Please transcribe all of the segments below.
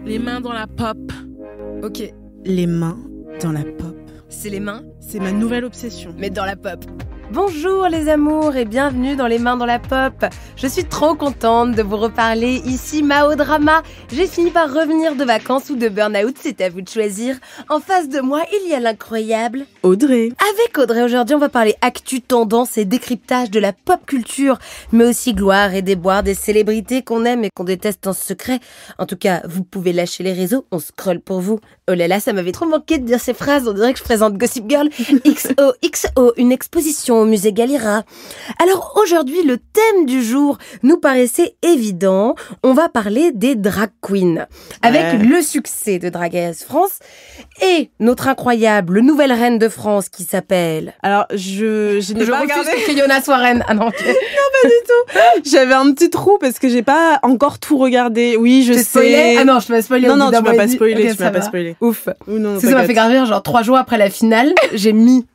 Les mains dans la pop. Ok, Les mains dans la pop. c'est les mains, C'est ma nouvelle obsession. mais dans la pop. Bonjour les amours et bienvenue dans Les mains dans la pop. Je suis trop contente de vous reparler, ici Mao Drama. J'ai fini par revenir de vacances ou de burn-out, c'est à vous de choisir. En face de moi, il y a l'incroyable Audrey. Avec Audrey, aujourd'hui, on va parler actu, tendance et décryptage de la pop culture, mais aussi gloire et déboire des célébrités qu'on aime et qu'on déteste en secret. En tout cas, vous pouvez lâcher les réseaux, on scrolle pour vous. Oh là là, ça m'avait trop manqué de dire ces phrases, on dirait que je présente Gossip Girl. XOXO, une exposition au musée Galliera. Alors aujourd'hui, le thème du jour nous paraissait évident. On va parler des drag queens. Avec le succès de Drag Race France et notre incroyable nouvelle reine de France qui s'appelle... Alors, je n'ai pas regardé. que Yona soit reine. Ah non, ok. J'avais un petit trou parce que j'ai pas encore tout regardé. Oui, je T'es spoilé? sais. Ah non, je m'as spoilé. Non, au non, bout d'un tu m'as mois et pas demi. spoilé, Ok, tu m'as ça pas va. spoilé. Ouf. Ou non, Ça m'a fait gravir, genre 3 jours après la finale, j'ai mis,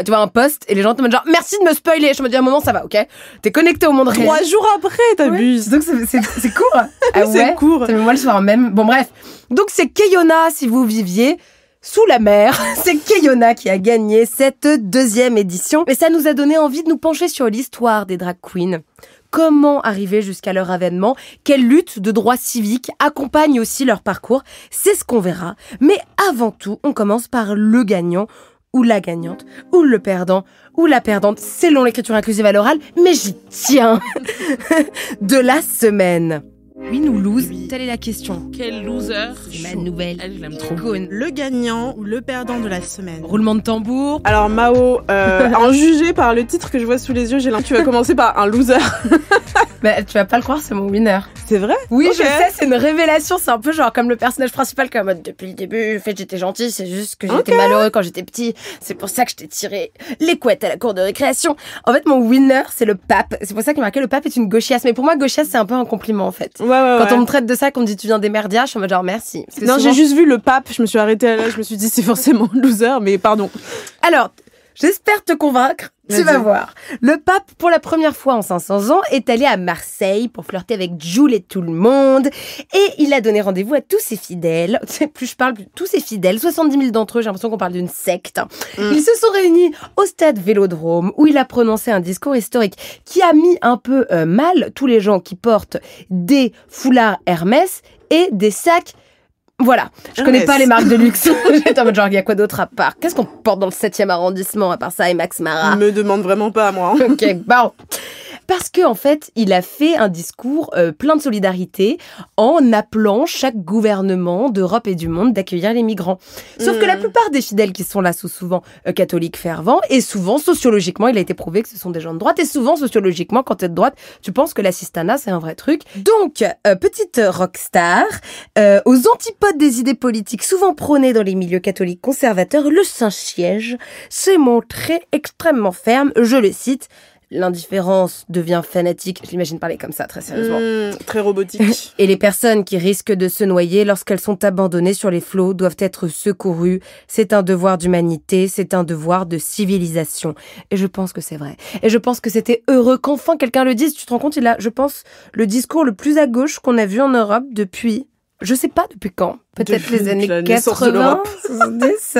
tu vois, un post et les gens te disent genre merci de me spoiler. Je me dis à un moment ça va, ok. T'es connecté au monde réel. 3 jours après, t'abuses. Donc c'est court. Ah C'est ouais. court. Ça met moi le soir même. Bon bref. Donc c'est Keyona si vous viviez sous la mer. C'est Keyona qui a gagné cette 2e édition. Et ça nous a donné envie de nous pencher sur l'histoire des drag queens. Comment arriver jusqu'à leur avènement? Quelle lutte de droits civiques accompagne aussi leur parcours? C'est ce qu'on verra. Mais avant tout, on commence par le gagnant ou la gagnante, ou le perdant, ou la perdante, selon l'écriture inclusive à l'oral, mais j'y tiens, de la semaine. Win ou lose, telle est la question. Quel loser. Ma nouvelle Elle, je l'aime trop. icône. Le gagnant ou le perdant de la semaine. Roulement de tambour. Alors Mao, en jugé par le titre que je vois sous les yeux, j'ai l'impression que tu vas commencer par un loser. Bah, tu vas pas le croire, c'est mon winner. C'est vrai? Oui, Ok. je sais, c'est une révélation. C'est un peu genre comme le personnage principal qui est en mode depuis le début, en fait, j'étais gentil, c'est juste que j'étais malheureux quand j'étais petit. C'est pour ça que je t'ai tiré les couettes à la cour de récréation. En fait, mon winner, c'est le pape. C'est pour ça qu'il m'a marqué le pape est une gauchiasse. Mais pour moi, gauchiasse, c'est un peu un compliment, en fait. Ouais. Quand on me traite de ça, qu'on me dit tu viens des merdias, je suis en mode genre merci. Parce que Non, souvent- j'ai juste vu le pape, je me suis arrêtée là, je me suis dit c'est forcément loser, mais pardon. Alors, j'espère te convaincre. Tu Vas-y. vas voir. Le pape, pour la première fois en 500 ans, est allé à Marseille pour flirter avec Jules et tout le monde. Et il a donné rendez-vous à tous ses fidèles. Plus je parle, plus tous ses fidèles. 70 000 d'entre eux, j'ai l'impression qu'on parle d'une secte. Ils se sont réunis au stade Vélodrome où il a prononcé un discours historique qui a mis un peu mal tous les gens qui portent des foulards Hermès et des sacs. Voilà, je connais Hermès. pas les marques de luxe. J'étais en mode genre, il y a quoi d'autre à part? Qu'est-ce qu'on porte dans le 7e arrondissement à part ça et Max Mara? Me demande vraiment pas à moi. Hein. Ok, bon. Parce que en fait, il a fait un discours plein de solidarité en appelant chaque gouvernement d'Europe et du monde d'accueillir les migrants. Sauf que la plupart des fidèles qui sont là sont souvent catholiques fervents et souvent, sociologiquement, il a été prouvé que ce sont des gens de droite et souvent, sociologiquement, quand t'es de droite, tu penses que l'assistanat, c'est un vrai truc. Donc, petite rockstar, aux antipodes des idées politiques souvent prônées dans les milieux catholiques conservateurs, le Saint-Siège s'est montré extrêmement ferme, je le cite, l'indifférence devient fanatique. Je l'imagine parler comme ça, très sérieusement. Très robotique. Et les personnes qui risquent de se noyer lorsqu'elles sont abandonnées sur les flots doivent être secourues. C'est un devoir d'humanité, c'est un devoir de civilisation. Et je pense que c'est vrai. Et je pense que c'était heureux qu'enfin quelqu'un le dise. Tu te rends compte, il a, je pense, le discours le plus à gauche qu'on a vu en Europe depuis, je sais pas depuis quand, peut-être Depuis les années la naissance de 80, l'Europe. 70.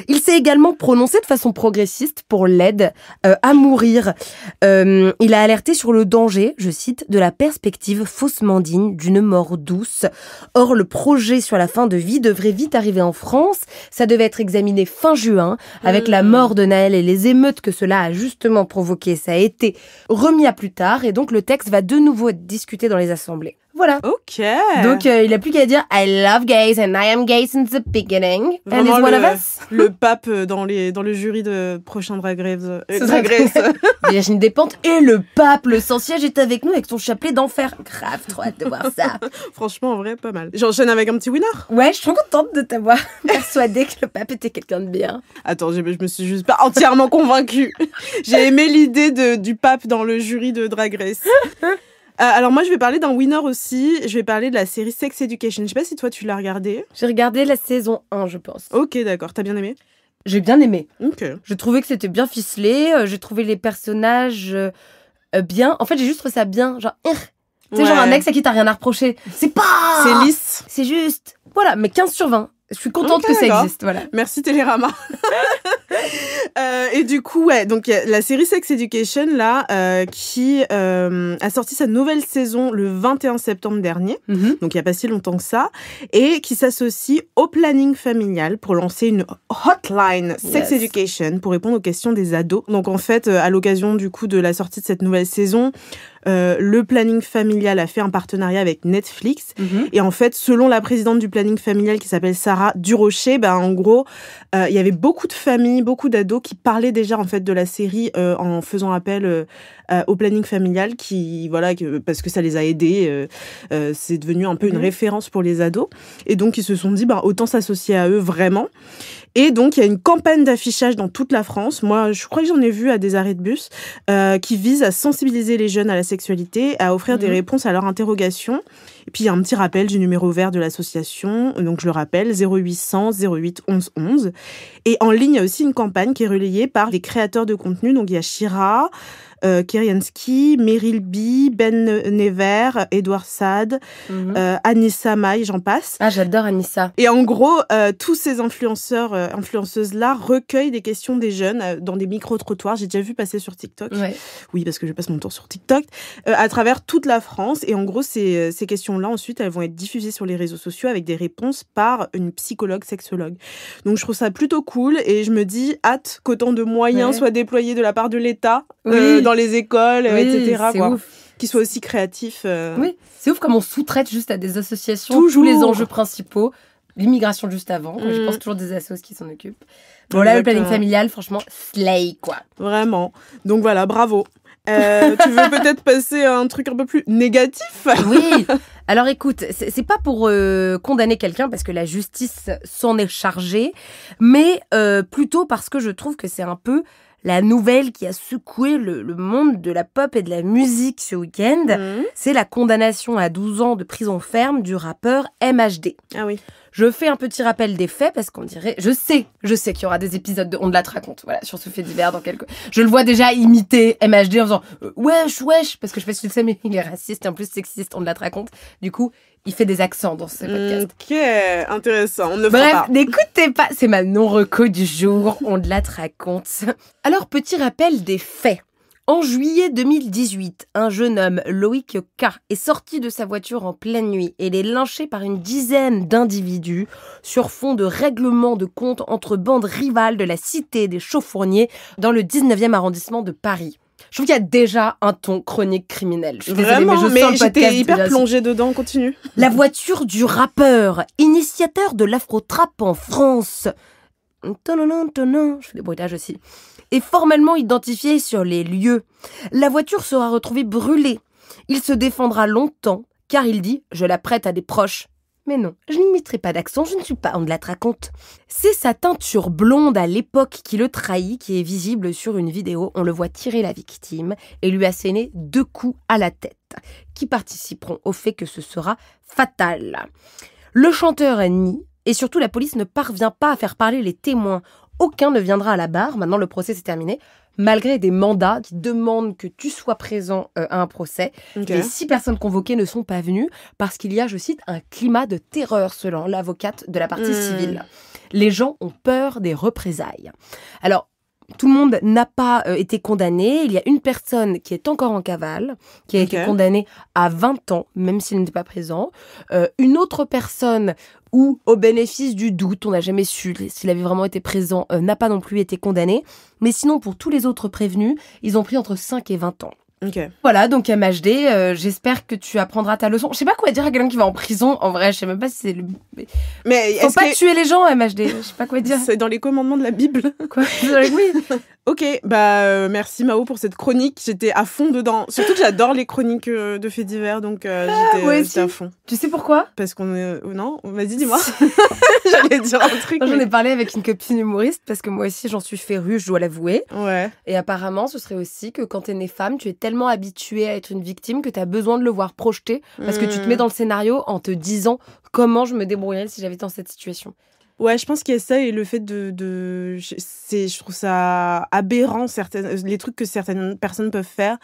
Il s'est également prononcé de façon progressiste pour l'aide à mourir. Il a alerté sur le danger, je cite, de la perspective faussement digne d'une mort douce. Or, le projet sur la fin de vie devrait vite arriver en France. Ça devait être examiné fin juin. Avec la mort de Naël et les émeutes que cela a justement provoqué, ça a été remis à plus tard. Et donc, le texte va de nouveau être discuté dans les assemblées. Voilà. Ok. Donc, il a plus qu'à dire « I love gays and I am gay since the beginning. And Vraiment is one of us. » le pape dans le jury de prochain Drag Race. Ce Drag serait- Race. Virginie Despentes et le pape, le Saint-Siège est avec nous avec son chapelet d'enfer. Grave, trop hâte de voir ça. Franchement, en vrai, pas mal. J'enchaîne avec un petit winner. Ouais, je suis trop contente de t'avoir persuadée que le pape était quelqu'un de bien. Attends, je me suis juste pas entièrement convaincue. J'ai aimé l'idée du pape dans le jury de Drag Race. Alors moi, je vais parler d'un winner aussi. Je vais parler de la série Sex Education. Je sais pas si toi, tu l'as regardée. J'ai regardé la saison 1, je pense. Ok, d'accord. T'as bien aimé? J'ai bien aimé. Ok. J'ai trouvé que c'était bien ficelé. J'ai trouvé les personnages bien. En fait, j'ai juste trouvé ça bien. Genre, C'est genre un ex à qui t'as rien à reprocher. C'est lisse. C'est juste. Voilà, mais 15 sur 20. Je suis contente que ça existe, voilà. Merci Télérama. Et du coup, ouais, donc la série Sex Education, là, qui a sorti sa nouvelle saison le 21 septembre dernier, donc il n'y a pas si longtemps que ça, et qui s'associe au planning familial pour lancer une hotline Sex Education pour répondre aux questions des ados. Donc en fait, à l'occasion du coup de la sortie de cette nouvelle saison, le planning familial a fait un partenariat avec Netflix. Et en fait, selon la présidente du planning familial qui s'appelle Sarah Durocher, en gros, il y avait beaucoup de familles, beaucoup d'ados qui parlaient déjà en fait de la série en faisant appel au planning familial, parce que ça les a aidés. C'est devenu un peu une référence pour les ados. Et donc, ils se sont dit, autant s'associer à eux vraiment. Et donc, il y a une campagne d'affichage dans toute la France. Moi, je crois que j'en ai vu à des arrêts de bus qui vise à sensibiliser les jeunes à la sexualité, à offrir des réponses à leurs interrogations. Et puis, il y a un petit rappel du numéro vert de l'association. Donc, je le rappelle, 0800 08 11 11. Et en ligne, il y a aussi une campagne qui est relayée par des créateurs de contenu. Donc, il y a Shira, Kiriansky, Meryl B, Ben Never, Edouard Sade, Anissa Maï, j'en passe. Ah, j'adore Anissa. Et en gros, tous ces influenceuses-là recueillent des questions des jeunes dans des micro-trottoirs. J'ai déjà vu passer sur TikTok. Ouais. Oui, parce que je passe mon temps sur TikTok. À travers toute la France. Et en gros, ces questions-là, ensuite, elles vont être diffusées sur les réseaux sociaux avec des réponses par une psychologue, sexologue. Donc, je trouve ça plutôt cool. Et je me dis, hâte qu'autant de moyens soient déployés de la part de l'État dans les écoles, etc. C'est ouf. Qu'ils soient aussi créatifs. Oui, c'est ouf comme on sous-traite juste à des associations tous les enjeux principaux. L'immigration juste avant. Je pense toujours des assos qui s'en occupent. Bon, là, le planning familial, franchement, slay, quoi. Vraiment. Donc voilà, bravo. Tu veux peut-être passer à un truc un peu plus négatif ? Oui. Alors écoute, c'est pas pour condamner quelqu'un parce que la justice s'en est chargée, mais plutôt parce que je trouve que c'est un peu la nouvelle qui a secoué le monde de la pop et de la musique ce week-end. C'est la condamnation à 12 ans de prison ferme du rappeur MHD. Ah oui. Je fais un petit rappel des faits parce qu'on dirait... Je sais qu'il y aura des épisodes de On te la raconte, voilà, sur ce fait divers dans quelques... Je le vois déjà imiter MHD en faisant wesh, parce que je sais pas si tu le sais, mais il est raciste et en plus sexiste, On te la raconte. Du coup, il fait des accents dans ce podcast. Ok, intéressant, on ne le fera pas. Bref, n'écoutez pas, c'est ma non-reco du jour, On te la raconte. Alors, petit rappel des faits. En juillet 2018, un jeune homme, Loïc K, est sorti de sa voiture en pleine nuit et il est lynché par une dizaine d'individus sur fond de règlement de compte entre bandes rivales de la cité des Chaux-Fourniers dans le 19e arrondissement de Paris. Je trouve qu'il y a déjà un ton chronique criminel. Je suis désolée, mais je sens le podcast. J'étais hyper plongée dedans, continue. La voiture du rappeur, initiateur de l'afro-trap en France. Je fais des bruitages aussi. Est formellement identifié sur les lieux. La voiture sera retrouvée brûlée. Il se défendra longtemps, car il dit « Je la prête à des proches ». Mais non, je n'imiterai pas d'accent, je ne suis pas On te la raconte. C'est sa teinture blonde à l'époque qui le trahit, qui est visible sur une vidéo. On le voit tirer la victime et lui asséner 2 coups à la tête, qui participeront au fait que ce sera fatal. Le chanteur nie, et surtout la police ne parvient pas à faire parler les témoins. Aucun ne viendra à la barre, maintenant le procès s'est terminé, malgré des mandats qui demandent que tu sois présent à un procès. Okay. Et 6 personnes convoquées ne sont pas venues parce qu'il y a, je cite, un climat de terreur selon l'avocate de la partie civile. Les gens ont peur des représailles. Alors, tout le monde n'a pas été condamné. Il y a une personne qui est encore en cavale, qui a été condamnée à 20 ans, même s'il n'était pas présent. Une autre personne où, au bénéfice du doute, on n'a jamais su s'il avait vraiment été présent, n'a pas non plus été condamné. Mais sinon, pour tous les autres prévenus, ils ont pris entre 5 et 20 ans. Okay. Voilà, donc MHD, j'espère que tu apprendras ta leçon. Je sais pas quoi dire à quelqu'un qui va en prison. En vrai, je sais même pas si c'est le... Mais faut pas tuer les gens, MHD. Je sais pas quoi dire. C'est dans les commandements de la Bible. Quoi? Oui. Ok, merci Mao pour cette chronique. J'étais à fond dedans. Surtout que j'adore les chroniques de faits divers, donc j'étais à fond. Tu sais pourquoi? Parce qu'on est... Non, vas-y, dis-moi. J'allais dire un truc. J'en ai parlé avec une copine humoriste parce que moi aussi j'en suis férue, je dois l'avouer. Ouais. Et apparemment, ce serait aussi que quand t'es née femme, tu es tellement habituée à être une victime que t'as besoin de le voir projeter parce que tu te mets dans le scénario en te disant comment je me débrouillerais si j'avais été dans cette situation. Ouais, je pense qu'il y a ça et le fait je trouve ça aberrant les trucs que certaines personnes peuvent faire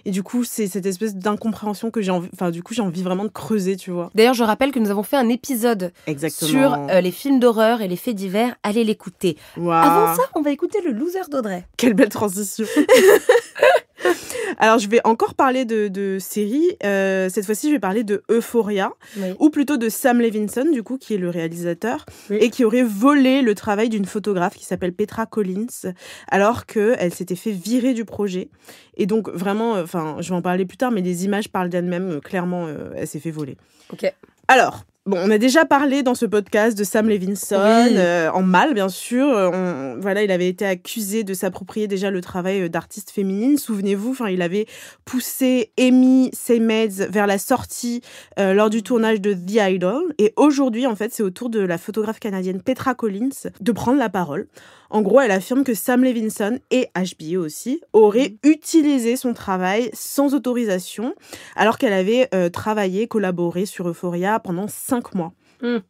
et du coup c'est cette espèce d'incompréhension que j'ai envie vraiment de creuser, tu vois. D'ailleurs, je rappelle que nous avons fait un épisode sur les films d'horreur et les faits divers. Allez l'écouter. Wow. Avant ça, on va écouter le loser d'Audrey. Quelle belle transition. Alors, je vais encore parler de séries. Cette fois-ci, je vais parler de Euphoria, ou plutôt de Sam Levinson, du coup, qui est le réalisateur, et qui aurait volé le travail d'une photographe qui s'appelle Petra Collins, alors qu'elle s'était fait virer du projet. Et donc, vraiment, je vais en parler plus tard, mais les images parlent d'elles-mêmes. Clairement, elle s'est fait voler. Ok. Alors... Bon, on a déjà parlé dans ce podcast de Sam Levinson, en mal, bien sûr. Il avait été accusé de s'approprier déjà le travail d'artiste féminine. Souvenez-vous, il avait poussé Amy Seymetz vers la sortie lors du tournage de The Idol. Et aujourd'hui, en fait, c'est au tour de la photographe canadienne Petra Collins de prendre la parole. En gros, elle affirme que Sam Levinson et HBO aussi auraient utilisé son travail sans autorisation, alors qu'elle avait collaboré sur Euphoria pendant 5 mois.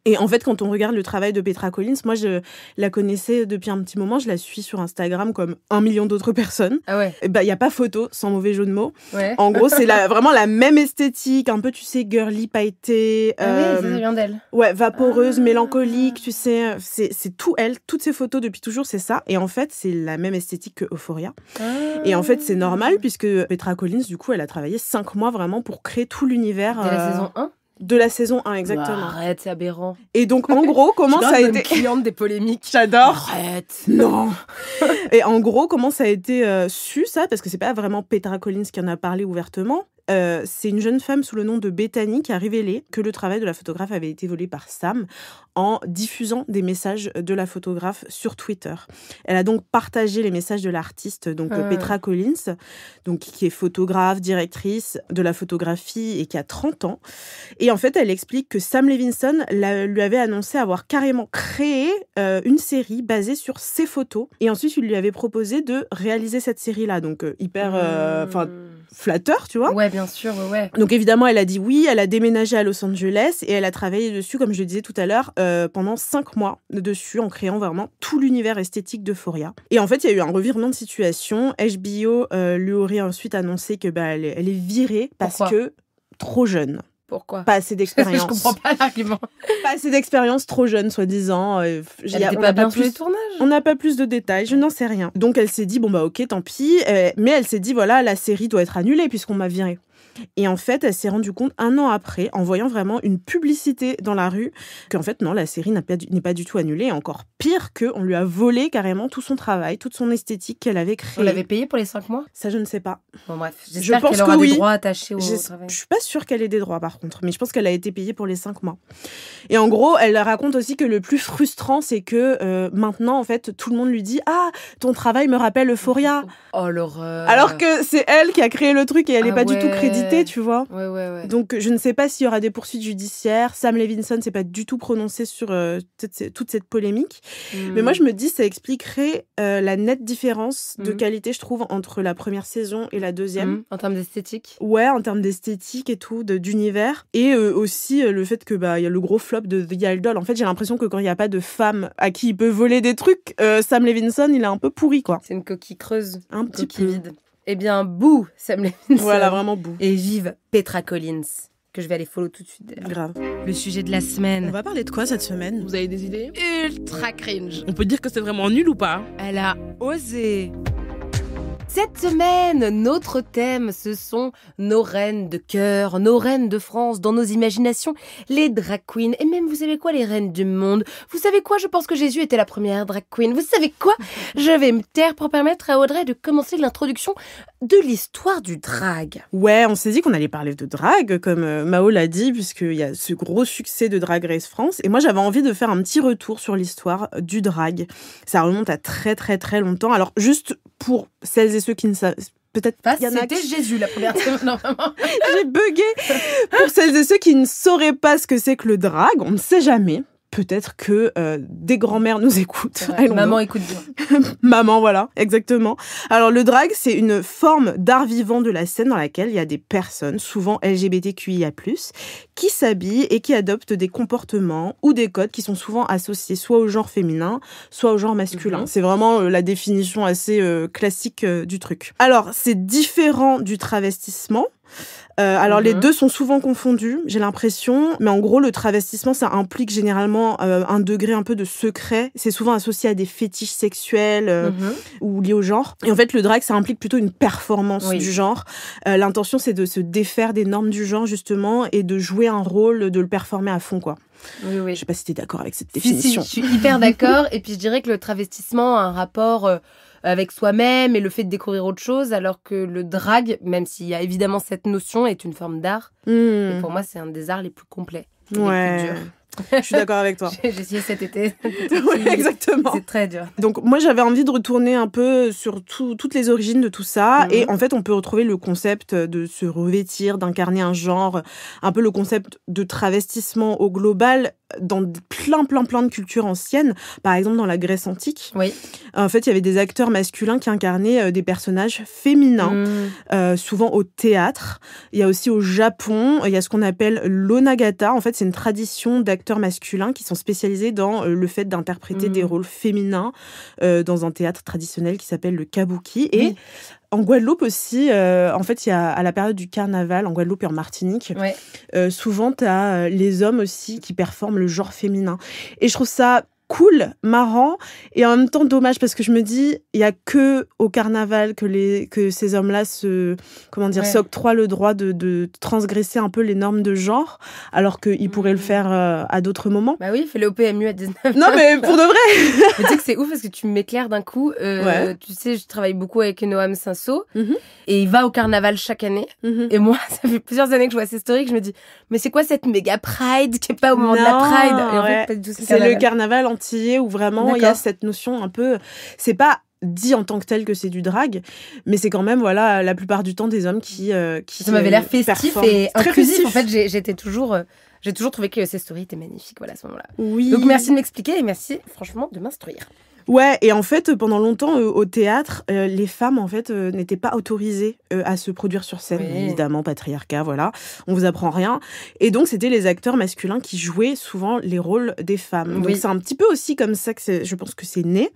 Et en fait, quand on regarde le travail de Petra Collins, moi, je la connaissais depuis un petit moment. Je la suis sur Instagram comme 1 million d'autres personnes. Ah ouais. Il n'y a pas photo, sans mauvais jeu de mots. Ouais. En gros, c'est vraiment la même esthétique, un peu, tu sais, girly, pailletée. Ça vient d'elle. Ouais, vaporeuse, mélancolique, tu sais. C'est tout elle. Toutes ses photos depuis toujours, c'est ça. Et en fait, c'est la même esthétique que Euphoria. Et en fait, c'est normal, puisque Petra Collins, du coup, elle a travaillé 5 mois vraiment pour créer tout l'univers. De la saison 1 ? De la saison 1, exactement. Bah, arrête, c'est aberrant. Et donc, en gros, comment ça a été... cliente des polémiques. J'adore. Arrête. Non. Et en gros, comment ça a été su, ça ? Parce que c'est pas vraiment Petra Collins qui en a parlé ouvertement. C'est une jeune femme sous le nom de Bethany qui a révélé que le travail de la photographe avait été volé par Sam en diffusant des messages de la photographe sur Twitter. Elle a donc partagé les messages de l'artiste, donc Petra Collins, donc, qui est photographe, directrice de la photographie et qui a 30 ans. Et en fait, elle explique que Sam Levinson lui avait annoncé avoir carrément créé une série basée sur ses photos. Et ensuite, il lui avait proposé de réaliser cette série-là. Donc, hyper... flatteur, tu vois. Ouais, bien sûr, ouais. Donc évidemment, elle a dit oui, elle a déménagé à Los Angeles et elle a travaillé dessus, comme je le disais tout à l'heure, pendant 5 mois dessus, en créant vraiment tout l'univers esthétique d'Euphoria. Et en fait, il y a eu un revirement de situation. HBO lui aurait ensuite annoncé que elle est virée parce que trop jeune. Pourquoi ? Pas assez d'expérience. Je comprends pas l'argument. Pas assez d'expérience, trop jeune, soi-disant. Elle n'était pas bien sur les tournages. On n'a pas plus de détails, je n'en sais rien. Donc elle s'est dit, ok, tant pis. Mais elle s'est dit, voilà, la série doit être annulée puisqu'on m'a virée. Et en fait, elle s'est rendue compte 1 an après, en voyant vraiment une publicité dans la rue, qu'en fait, non, la série n'est pas du tout annulée. Et encore pire, qu'on lui a volé carrément tout son travail, toute son esthétique qu'elle avait créée. On l'avait payée pour les 5 mois ? Ça, je ne sais pas. Bon, bref, j'espère qu'elle aura des droits attachés au travail. Je suis pas sûre qu'elle ait des droits, par contre. Mais je pense qu'elle a été payée pour les 5 mois. Et en gros, elle raconte aussi que le plus frustrant, c'est que maintenant, en fait, tout le monde lui dit « Ah, ton travail me rappelle Euphoria !» Oh, l'horreur. Alors que c'est elle qui a créé le truc et elle n'est pas du tout créditée, tu vois. Ouais. Donc, je ne sais pas s'il y aura des poursuites judiciaires. Sam Levinson s'est pas du tout prononcé sur toute cette polémique. Mais moi, je me dis, ça expliquerait la nette différence de qualité, je trouve, entre la première saison et la deuxième. En termes d'esthétique ? Ouais, en termes d'esthétique et tout, d'univers. Et aussi le fait que il y a le gros flop de The Idol. En fait, j'ai l'impression que quand il n'y a pas de femme à qui il peut voler des trucs, Sam Levinson, il est un peu pourri, quoi. C'est une coquille creuse. Un petit peu. Vide. Eh bien, bouh, Sam Levinson. Voilà, vraiment bouh. Et vive Petra Collins, que je vais aller follow tout de suite d'ailleurs. Grave. Le sujet de la semaine. On va parler de quoi cette semaine ? Vous avez des idées ? Ultra cringe. On peut dire que c'est vraiment nul ou pas ? Elle a osé. Cette semaine, notre thème, ce sont nos reines de cœur, nos reines de France, dans nos imaginations, les drag queens, et même, vous savez quoi, les reines du monde. Vous savez quoi, je pense que Jésus était la première drag queen. Vous savez quoi, je vais me taire pour permettre à Audrey de commencer l'introduction de l'histoire du drag. Ouais, on s'est dit qu'on allait parler de drag, comme Mao l'a dit, puisqu'il y a ce gros succès de Drag Race France, et moi j'avais envie de faire un petit retour sur l'histoire du drag. Ça remonte à très très très longtemps. Alors, juste pour celles et ceux qui ne savent peut-être pas, c'était Jésus la première semaine. Non, vraiment. J'ai bugué. Pour celles et ceux qui ne sauraient pas ce que c'est que le drag, on ne sait jamais. peut-être que des grands-mères nous écoutent. Maman écoute bien. Maman, voilà, exactement. Alors, le drag, c'est une forme d'art vivant de la scène dans laquelle il y a des personnes, souvent LGBTQIA+, qui s'habillent et qui adoptent des comportements ou des codes qui sont souvent associés soit au genre féminin, soit au genre masculin. C'est vraiment la définition assez classique du truc. Alors, c'est différent du travestissement. Alors les deux sont souvent confondus, j'ai l'impression, mais en gros le travestissement ça implique généralement un degré un peu de secret, c'est souvent associé à des fétiches sexuels ou liés au genre. Et en fait le drag ça implique plutôt une performance du genre. L'intention c'est de se défaire des normes du genre justement et de jouer un rôle, de le performer à fond quoi. Oui. Je sais pas si t'es d'accord avec cette définition. Si, je suis hyper d'accord et puis je dirais que le travestissement a un rapport avec soi-même et le fait de découvrir autre chose, alors que le drag, même s'il y a évidemment cette notion, est une forme d'art. Et pour moi, c'est un des arts les plus complets, les plus durs. Je suis d'accord avec toi. J'ai essayé cet été. Oui, exactement. C'est très dur. Donc moi j'avais envie de retourner un peu sur toutes les origines de tout ça et en fait on peut retrouver le concept de se revêtir, d'incarner un genre, un peu le concept de travestissement au global dans plein de cultures anciennes, par exemple dans la Grèce antique. Oui. En fait, il y avait des acteurs masculins qui incarnaient des personnages féminins, souvent au théâtre. Il y a aussi au Japon, il y a ce qu'on appelle l'onagata. En fait, c'est une tradition d'acteurs masculins qui sont spécialisés dans le fait d'interpréter des rôles féminins dans un théâtre traditionnel qui s'appelle le kabuki. Et en Guadeloupe aussi, en fait, il y a à la période du carnaval, en Guadeloupe et en Martinique, souvent, tu as les hommes aussi qui performent le genre féminin. Et je trouve ça cool, marrant et en même temps dommage parce que je me dis il y a que au carnaval que ces hommes-là s'octroient le droit de transgresser un peu les normes de genre alors qu'ils pourraient le faire à d'autres moments. Bah oui, fais-le au PMU à 19. Non mais pour de vrai. Mais tu sais que c'est ouf parce que tu m'éclaires d'un coup. Tu sais, je travaille beaucoup avec Noam Cinceau et il va au carnaval chaque année. Et moi, ça fait plusieurs années que je vois ces stories que je me dis mais c'est quoi cette méga pride qui est pas au moment de la pride? Et en fait, pas du tout, c'est le carnaval antillais où vraiment il y a cette notion un peu, c'est pas dit en tant que tel que c'est du drag, mais c'est quand même voilà la plupart du temps des hommes qui ça m'avait l'air festif et inclusif. Festif. En fait, j'ai toujours trouvé que ces stories étaient magnifiques voilà à ce moment-là. Oui. Donc merci de m'expliquer et merci franchement de m'instruire. Ouais, et en fait, pendant longtemps, au théâtre, les femmes, en fait, n'étaient pas autorisées à se produire sur scène. Oui. Évidemment, patriarcat, voilà. On vous apprend rien. Et donc, c'était les acteurs masculins qui jouaient souvent les rôles des femmes. Oui. Donc, c'est un petit peu aussi comme ça que je pense que c'est né.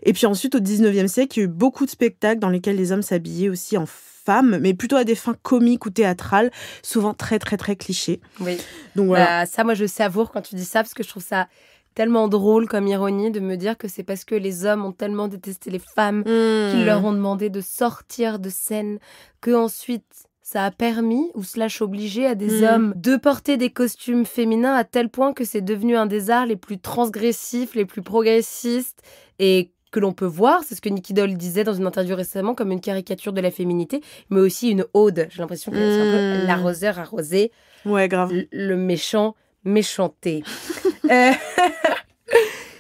Et puis ensuite, au 19e siècle, il y a eu beaucoup de spectacles dans lesquels les hommes s'habillaient aussi en femmes, mais plutôt à des fins comiques ou théâtrales, souvent très, très, très clichés. Oui. Donc, voilà. Ça, moi, je savoure quand tu dis ça, parce que je trouve ça tellement drôle comme ironie de me dire que c'est parce que les hommes ont tellement détesté les femmes qu'ils leur ont demandé de sortir de scène que ensuite ça a permis ou slash obligé à des hommes de porter des costumes féminins à tel point que c'est devenu un des arts les plus transgressifs, les plus progressistes et que l'on peut voir, c'est ce que Nicky Doll disait dans une interview récemment, comme une caricature de la féminité, mais aussi une ode. J'ai l'impression que c'est un peu l'arroseur arrosé, grave. Le méchant méchanté.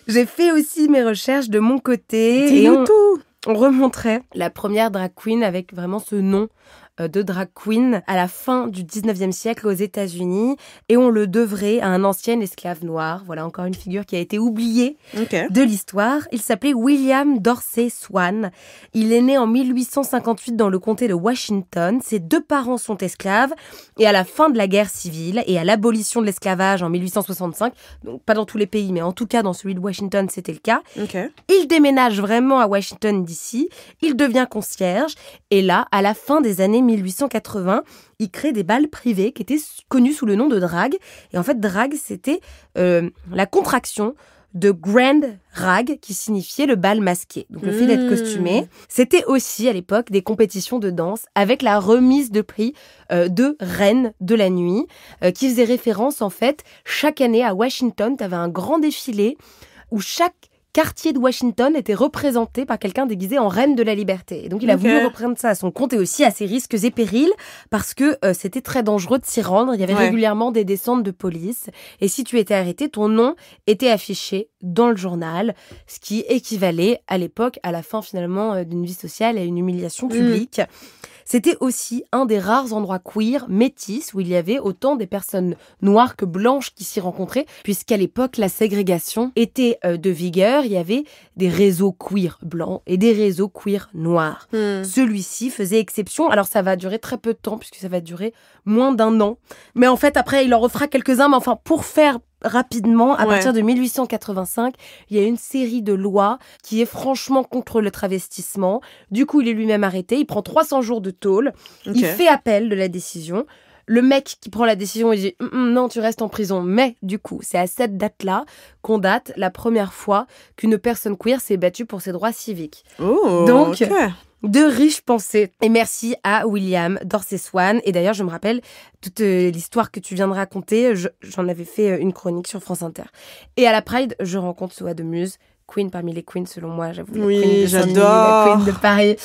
J'ai fait aussi mes recherches de mon côté et on remonterait la première drag queen avec vraiment ce nom de drag queen à la fin du 19e siècle aux États-Unis et on le devrait à un ancien esclave noir. Voilà encore une figure qui a été oubliée de l'histoire. Il s'appelait William Dorsey Swann. Il est né en 1858 dans le comté de Washington. Ses deux parents sont esclaves et à la fin de la guerre civile et à l'abolition de l'esclavage en 1865, donc pas dans tous les pays mais en tout cas dans celui de Washington c'était le cas, il déménage vraiment à Washington DC, il devient concierge et là à la fin des années 1880, il crée des bals privés qui étaient connus sous le nom de drag. Et en fait, drag, c'était la contraction de Grand Rag, qui signifiait le bal masqué. Donc le fait d'être costumé. C'était aussi, à l'époque, des compétitions de danse avec la remise de prix de reine de la nuit, qui faisait référence, en fait, chaque année à Washington, tu avais un grand défilé où chaque quartier de Washington était représenté par quelqu'un déguisé en reine de la liberté. Et donc, il a voulu reprendre ça à son compte et aussi à ses risques et périls parce que c'était très dangereux de s'y rendre. Il y avait régulièrement des descentes de police. Et si tu étais arrêté, ton nom était affiché dans le journal, ce qui équivalait à l'époque à la fin finalement d'une vie sociale et à une humiliation publique. C'était aussi un des rares endroits queer, métis, où il y avait autant des personnes noires que blanches qui s'y rencontraient, puisqu'à l'époque, la ségrégation était de vigueur. Il y avait des réseaux queer blancs et des réseaux queer noirs. Celui-ci faisait exception. Alors, ça va durer très peu de temps, puisque ça va durer moins d'1 an. Mais en fait, après, il en refera quelques-uns. Mais enfin, pour faire rapidement, à partir de 1885, il y a une série de lois qui est franchement contre le travestissement. Du coup, il est lui-même arrêté. Il prend 300 jours de tôle. Il fait appel de la décision. Le mec qui prend la décision, il dit « Non, tu restes en prison ». Mais du coup, c'est à cette date-là qu'on date la première fois qu'une personne queer s'est battue pour ses droits civiques. Donc, de riches pensées. Et merci à William Dorsey Swann. Et d'ailleurs, je me rappelle toute l'histoire que tu viens de raconter. J'en avais fait une chronique sur France Inter. Et à la Pride, je rencontre Soa de Muse, queen parmi les queens selon moi, j'avoue. Oui, queen de j'adore. la queen de Paris.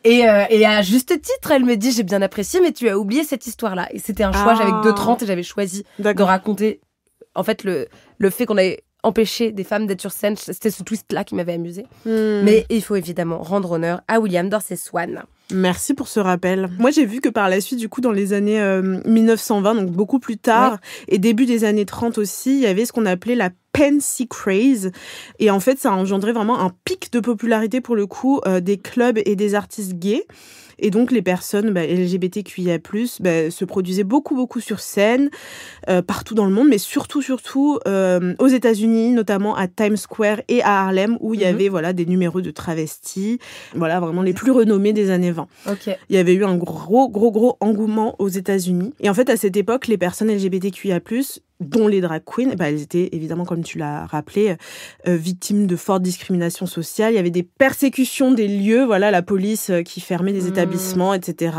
Et à juste titre, elle me dit, j'ai bien apprécié, mais tu as oublié cette histoire-là. Et c'était un choix, j'avais que 2,30 et j'avais choisi de raconter, en fait, le fait qu'on avait empêché des femmes d'être sur scène. C'était ce twist-là qui m'avait amusée. Mais il faut évidemment rendre honneur à William Dorsey Swann. Merci pour ce rappel. Moi, j'ai vu que par la suite, du coup, dans les années 1920, donc beaucoup plus tard, et début des années 30 aussi, il y avait ce qu'on appelait la Pansy Craze. Et en fait, ça a engendré vraiment un pic de popularité, pour le coup, des clubs et des artistes gays. Et donc, les personnes LGBTQIA+, se produisaient beaucoup sur scène, partout dans le monde, mais surtout aux États-Unis, notamment à Times Square et à Harlem, où il y avait des numéros de travestis, vraiment les plus renommés des années 20. Il y avait eu un gros engouement aux États-Unis. Et en fait, à cette époque, les personnes LGBTQIA+, dont les drag queens, elles étaient évidemment, comme tu l'as rappelé, victimes de fortes discriminations sociales. Il y avait des persécutions des lieux, la police qui fermait des établissements, etc.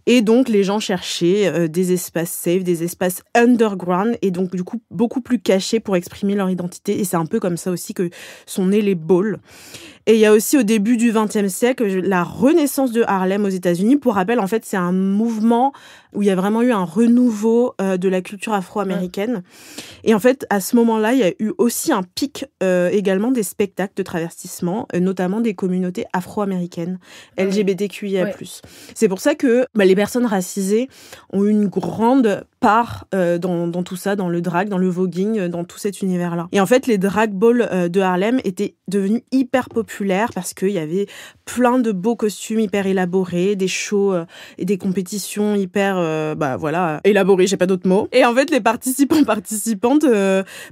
Et donc, les gens cherchaient des espaces safe, des espaces underground, et donc, du coup, beaucoup plus cachés pour exprimer leur identité. Et c'est un peu comme ça aussi que sont nés les balls. Et il y a aussi, au début du XXe siècle, la renaissance de Harlem aux États-Unis. Pour rappel, en fait, c'est un mouvement où il y a vraiment eu un renouveau de la culture afro-américaine. Et en fait, à ce moment-là, il y a eu aussi un pic également des spectacles de travestissement, notamment des communautés afro-américaines, LGBTQIA+. C'est pour ça que les personnes racisées ont eu une grande part dans tout ça, dans le drag, dans le voguing, dans tout cet univers-là. Et en fait, les drag balls de Harlem étaient devenus hyper populaires parce qu'il y avait plein de beaux costumes hyper élaborés, des shows et des compétitions hyper élaborées, j'ai pas d'autres mots. Et en fait, les participantes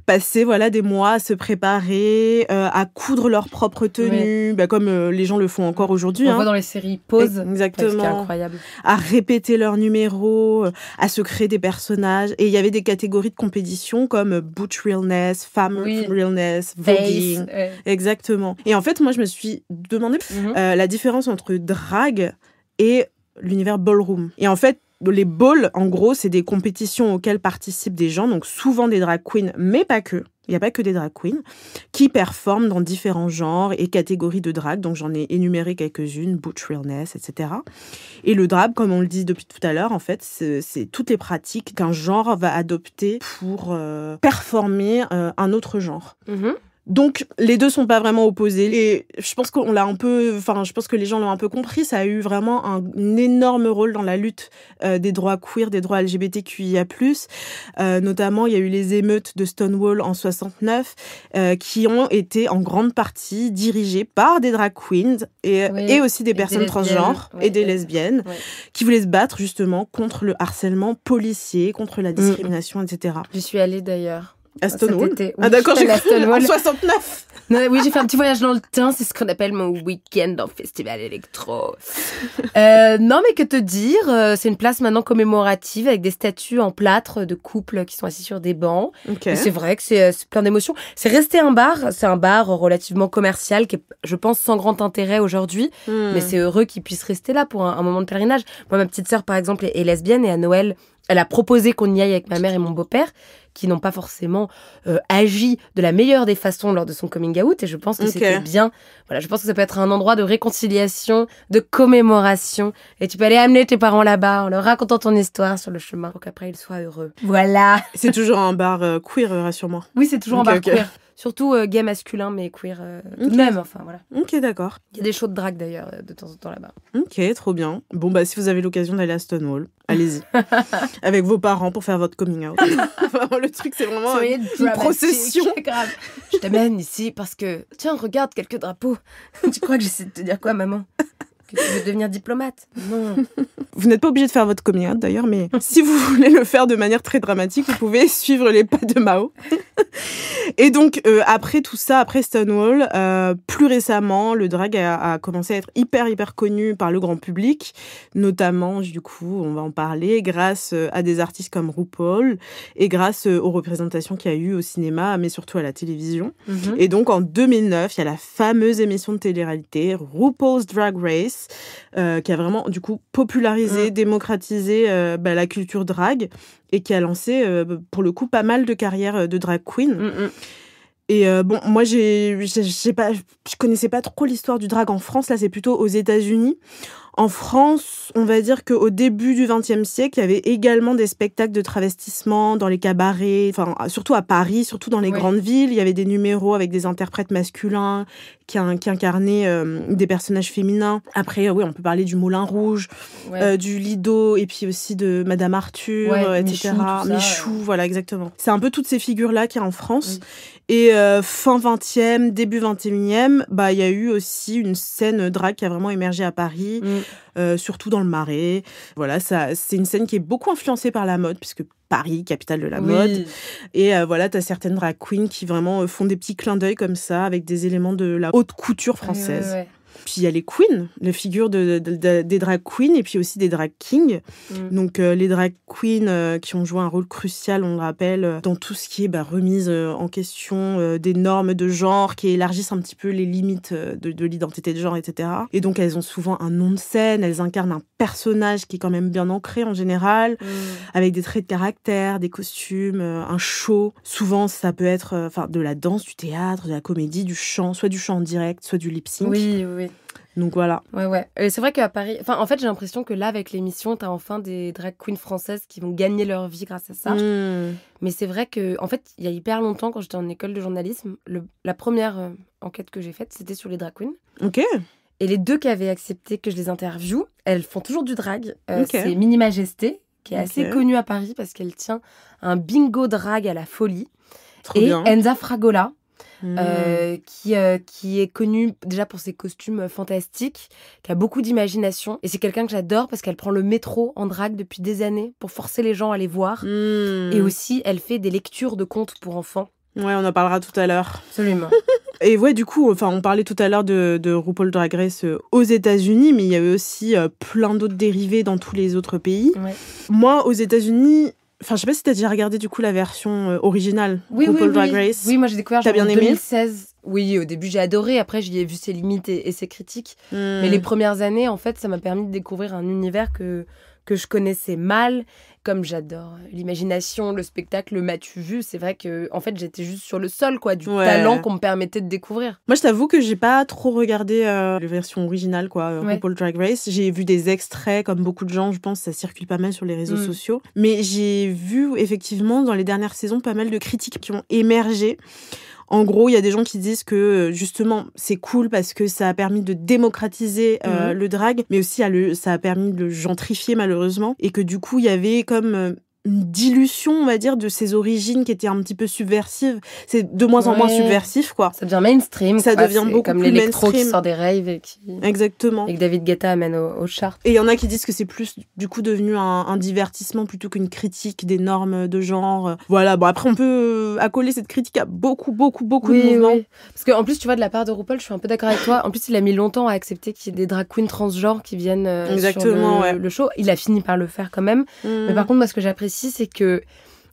passaient des mois à se préparer, à coudre leur propre tenue, comme les gens le font encore aujourd'hui. On voit dans les séries Pose, exactement, c'est incroyable. À répéter leurs numéros, à se créer des personnages. Et il y avait des catégories de compétition comme Butch Realness, Femme Realness, Voguing. Exactement. Et en fait, moi, je me suis demandé la différence entre drag et l'univers ballroom. Et en fait, les balls, en gros, c'est des compétitions auxquelles participent des gens, donc souvent des drag queens, mais pas que. Il n'y a pas que des drag queens qui performent dans différents genres et catégories de drag. Donc, j'en ai énuméré quelques-unes, Butch Realness, etc. Et le drag, comme on le dit depuis tout à l'heure, en fait, c'est toutes les pratiques qu'un genre va adopter pour performer un autre genre. Donc, les deux sont pas vraiment opposés. Et je pense je pense que les gens l'ont un peu compris. Ça a eu vraiment un énorme rôle dans la lutte des droits queer, des droits LGBTQIA+. Notamment, il y a eu les émeutes de Stonewall en 69, qui ont été en grande partie dirigées par des drag queens et aussi des personnes transgenres et des lesbiennes qui voulaient se battre justement contre le harcèlement policier, contre la discrimination, etc. Je suis allée d'ailleurs. À Stonewall. D'accord, j'ai cru en 69. Oui, j'ai fait un petit voyage dans le temps, c'est ce qu'on appelle mon week-end en festival électro. Non, mais que te dire, c'est une place maintenant commémorative avec des statues en plâtre de couples qui sont assis sur des bancs. Et c'est vrai que c'est plein d'émotions. C'est resté un bar, c'est un bar relativement commercial qui est, je pense, sans grand intérêt aujourd'hui, mais c'est heureux qu'il puisse rester là pour un moment de pèlerinage. Moi, ma petite sœur, par exemple, est lesbienne et à Noël, elle a proposé qu'on y aille avec ma mère et mon beau-père, qui n'ont pas forcément agi de la meilleure des façons lors de son coming out. Et je pense que c'était bien. Voilà, je pense que ça peut être un endroit de réconciliation, de commémoration. Et tu peux aller amener tes parents là-bas en leur racontant ton histoire sur le chemin pour qu'après ils soient heureux. Voilà. C'est toujours un bar queer, rassure-moi. Oui, c'est toujours un bar queer. Surtout gay masculin, mais queer tout de même. Enfin, voilà. Ok, d'accord. Il y a des shows de drague d'ailleurs, de temps en temps là-bas. Ok, trop bien. Bon, bah, si vous avez l'occasion d'aller à Stonewall, allez-y. Avec vos parents pour faire votre coming out. Vraiment, le truc, c'est vraiment une procession. Grave. Je t'amène ici parce que, tiens, regarde quelques drapeaux. Tu crois que j'essaie de te dire quoi, maman? Que tu veux devenir diplomate? Non. Vous n'êtes pas obligé de faire votre coming out d'ailleurs, mais si vous voulez le faire de manière très dramatique, vous pouvez suivre les pas de Mao. Et donc, après tout ça, après Stonewall, plus récemment, le drag a commencé à être hyper connu par le grand public, notamment, du coup, on va en parler, grâce à des artistes comme RuPaul et grâce aux représentations qu'il y a eu au cinéma, mais surtout à la télévision. Mm-hmm. Et donc, en 2009, il y a la fameuse émission de télé-réalité RuPaul's Drag Race, qui a vraiment, du coup, popularisé, démocratisé la culture drag et qui a lancé, pour le coup, pas mal de carrières de drag queen. Mm-hmm. Et bon, moi, je connaissais pas trop l'histoire du drag en France. Là, c'est plutôt aux États-Unis. En France, on va dire qu'au début du XXe siècle, il y avait également des spectacles de travestissement dans les cabarets, enfin, surtout à Paris, surtout dans les grandes villes. Il y avait des numéros avec des interprètes masculins qui incarnaient des personnages féminins. Après, oui, on peut parler du Moulin Rouge, du Lido, et puis aussi de Madame Arthur, etc. Michou, voilà, exactement. C'est un peu toutes ces figures-là qu'il y a en France. Et fin 20e, début 21e, bah, il y a eu aussi une scène drag qui a vraiment émergé à Paris. Surtout dans le Marais. Voilà, c'est une scène qui est beaucoup influencée par la mode, puisque Paris, capitale de la mode. Et voilà, t'as certaines drag queens qui vraiment font des petits clins d'œil comme ça, avec des éléments de la haute couture française. Puis il y a les queens, les figures des drag queens et puis aussi des drag kings. Donc les drag queens qui ont joué un rôle crucial, on le rappelle, dans tout ce qui est remise en question des normes de genre, qui élargissent un petit peu les limites de l'identité de genre, etc. Et donc elles ont souvent un nom de scène, elles incarnent un personnage qui est quand même bien ancré en général, avec des traits de caractère, des costumes, un show. Souvent ça peut être de la danse, du théâtre, de la comédie, du chant, soit du chant en direct, soit du lip-sync. Oui. Donc voilà. Ouais. Et c'est vrai qu'à Paris... en fait, j'ai l'impression que là, avec l'émission, t'as enfin des drag queens françaises qui vont gagner leur vie grâce à ça. Mais c'est vrai que, en fait, il y a hyper longtemps, quand j'étais en école de journalisme, la première enquête que j'ai faite, c'était sur les drag queens. Ok. Et les deux qui avaient accepté que je les interviewe, elles font toujours du drag. C'est Mini Majesté, qui est assez connue à Paris parce qu'elle tient un bingo drag à la folie. Trop et bien. Enza Fragola, qui est connue déjà pour ses costumes fantastiques, qui a beaucoup d'imagination. Et c'est quelqu'un que j'adore parce qu'elle prend le métro en drague depuis des années pour forcer les gens à les voir. Et aussi, elle fait des lectures de contes pour enfants. Ouais, on en parlera tout à l'heure. Absolument. Et ouais, du coup, on parlait tout à l'heure de RuPaul Drag Race aux États-Unis, mais il y avait aussi plein d'autres dérivés dans tous les autres pays. Ouais. Moi, aux États-Unis... je sais pas si t'as déjà regardé du coup la version originale RuPaul Drag Race. Oui, moi j'ai découvert en 2016. Oui, au début j'ai adoré, après j'y ai vu ses limites et ses critiques. Mais les premières années, en fait, ça m'a permis de découvrir un univers que je connaissais mal. Comme j'adore l'imagination, le spectacle, le m'as-tu vu, c'est vrai que en fait j'étais juste sur le sol du talent qu'on me permettait de découvrir. Moi je t'avoue que j'ai pas trop regardé la version originale RuPaul Drag Race. J'ai vu des extraits comme beaucoup de gens, je pense ça circule pas mal sur les réseaux sociaux. Mais j'ai vu effectivement dans les dernières saisons pas mal de critiques qui ont émergé. En gros, il y a des gens qui disent que, justement, c'est cool parce que ça a permis de démocratiser le drag, mais aussi ça a permis de le gentrifier, malheureusement. Et que, du coup, il y avait comme une dilution, on va dire, de ses origines qui étaient un petit peu subversives. C'est de moins en moins subversif, quoi. Ça devient mainstream. Ça devient beaucoup comme plus l'électro mainstream. qui sort des raves Exactement. Et que David Guetta amène au chart. Et il y en a qui disent que c'est plus, du coup, devenu un divertissement plutôt qu'une critique des normes de genre. Voilà. Bon, après, on peut accoler cette critique à beaucoup de mouvements. Oui. Parce qu'en plus, tu vois, de la part de RuPaul, je suis un peu d'accord avec toi. En plus, il a mis longtemps à accepter qu'il y ait des drag queens transgenres qui viennent sur le show. Il a fini par le faire quand même. Mais par contre, moi, ce que j'apprécie, c'est que...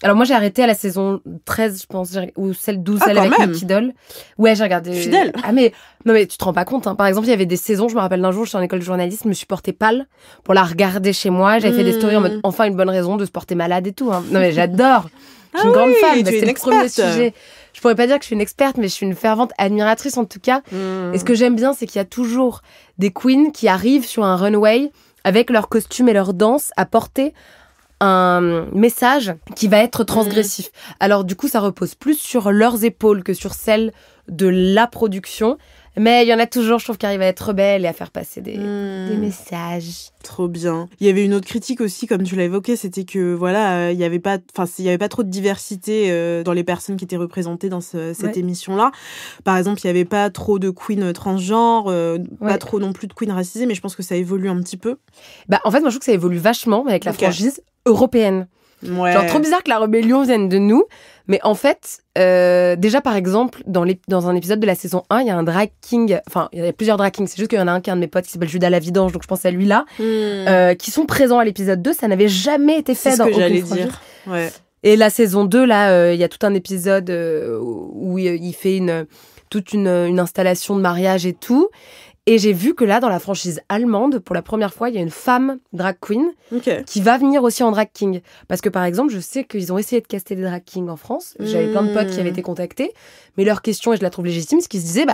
Alors moi j'ai arrêté à la saison 13 je pense, ou celle 12, celle avec Nicky Doll. Ouais, j'ai regardé. Fidèle. Ah mais non mais tu te rends pas compte Par exemple, il y avait des saisons, je me rappelle d'un jour, j'étais en école de journalisme, je me suis portée pâle pour la regarder chez moi, j'avais fait des stories en mode enfin une bonne raison de se porter malade et tout Non mais j'adore. Je suis une grande fan. tu es C'est une le premier experte. sujet. Je pourrais pas dire que je suis une experte, mais je suis une fervente admiratrice en tout cas. Et ce que j'aime bien, c'est qu'il y a toujours des queens qui arrivent sur un runway avec leurs costumes et leurs danses à porter un message qui va être transgressif. Alors du coup, ça repose plus sur leurs épaules que sur celles de la production. Mais il y en a toujours, je trouve, qui arrivent à être rebelles et à faire passer des messages. Trop bien. Il y avait une autre critique aussi, comme tu l'as évoqué, c'était que voilà, il y avait pas trop de diversité dans les personnes qui étaient représentées dans cette émission-là. Par exemple, il y avait pas trop de queens transgenres, pas trop non plus de queens racisées, mais je pense que ça évolue un petit peu. Bah, en fait, moi, je trouve que ça évolue vachement avec la franchise européenne. Ouais. Genre, trop bizarre que la rébellion vienne de nous. Mais en fait, déjà, par exemple, dans un épisode de la saison 1, il y a un drag king. Enfin, il y a plusieurs drag kings. C'est juste qu'il y en a un qui est un de mes potes qui s'appelle Judas Lavidange. Donc, je pense à lui là. Qui sont présents à l'épisode 2. Ça n'avait jamais été fait dans aucune franchise. Ouais. Et la saison 2, là, il y a tout un épisode où il fait toute une installation de mariage et tout. Et j'ai vu que là, dans la franchise allemande, pour la première fois, il y a une femme drag queen qui va venir aussi en drag king. Parce que, par exemple, je sais qu'ils ont essayé de caster des drag kings en France. J'avais plein de potes qui avaient été contactés. Mais leur question, et je la trouve légitime, c'est qu'ils se disaient,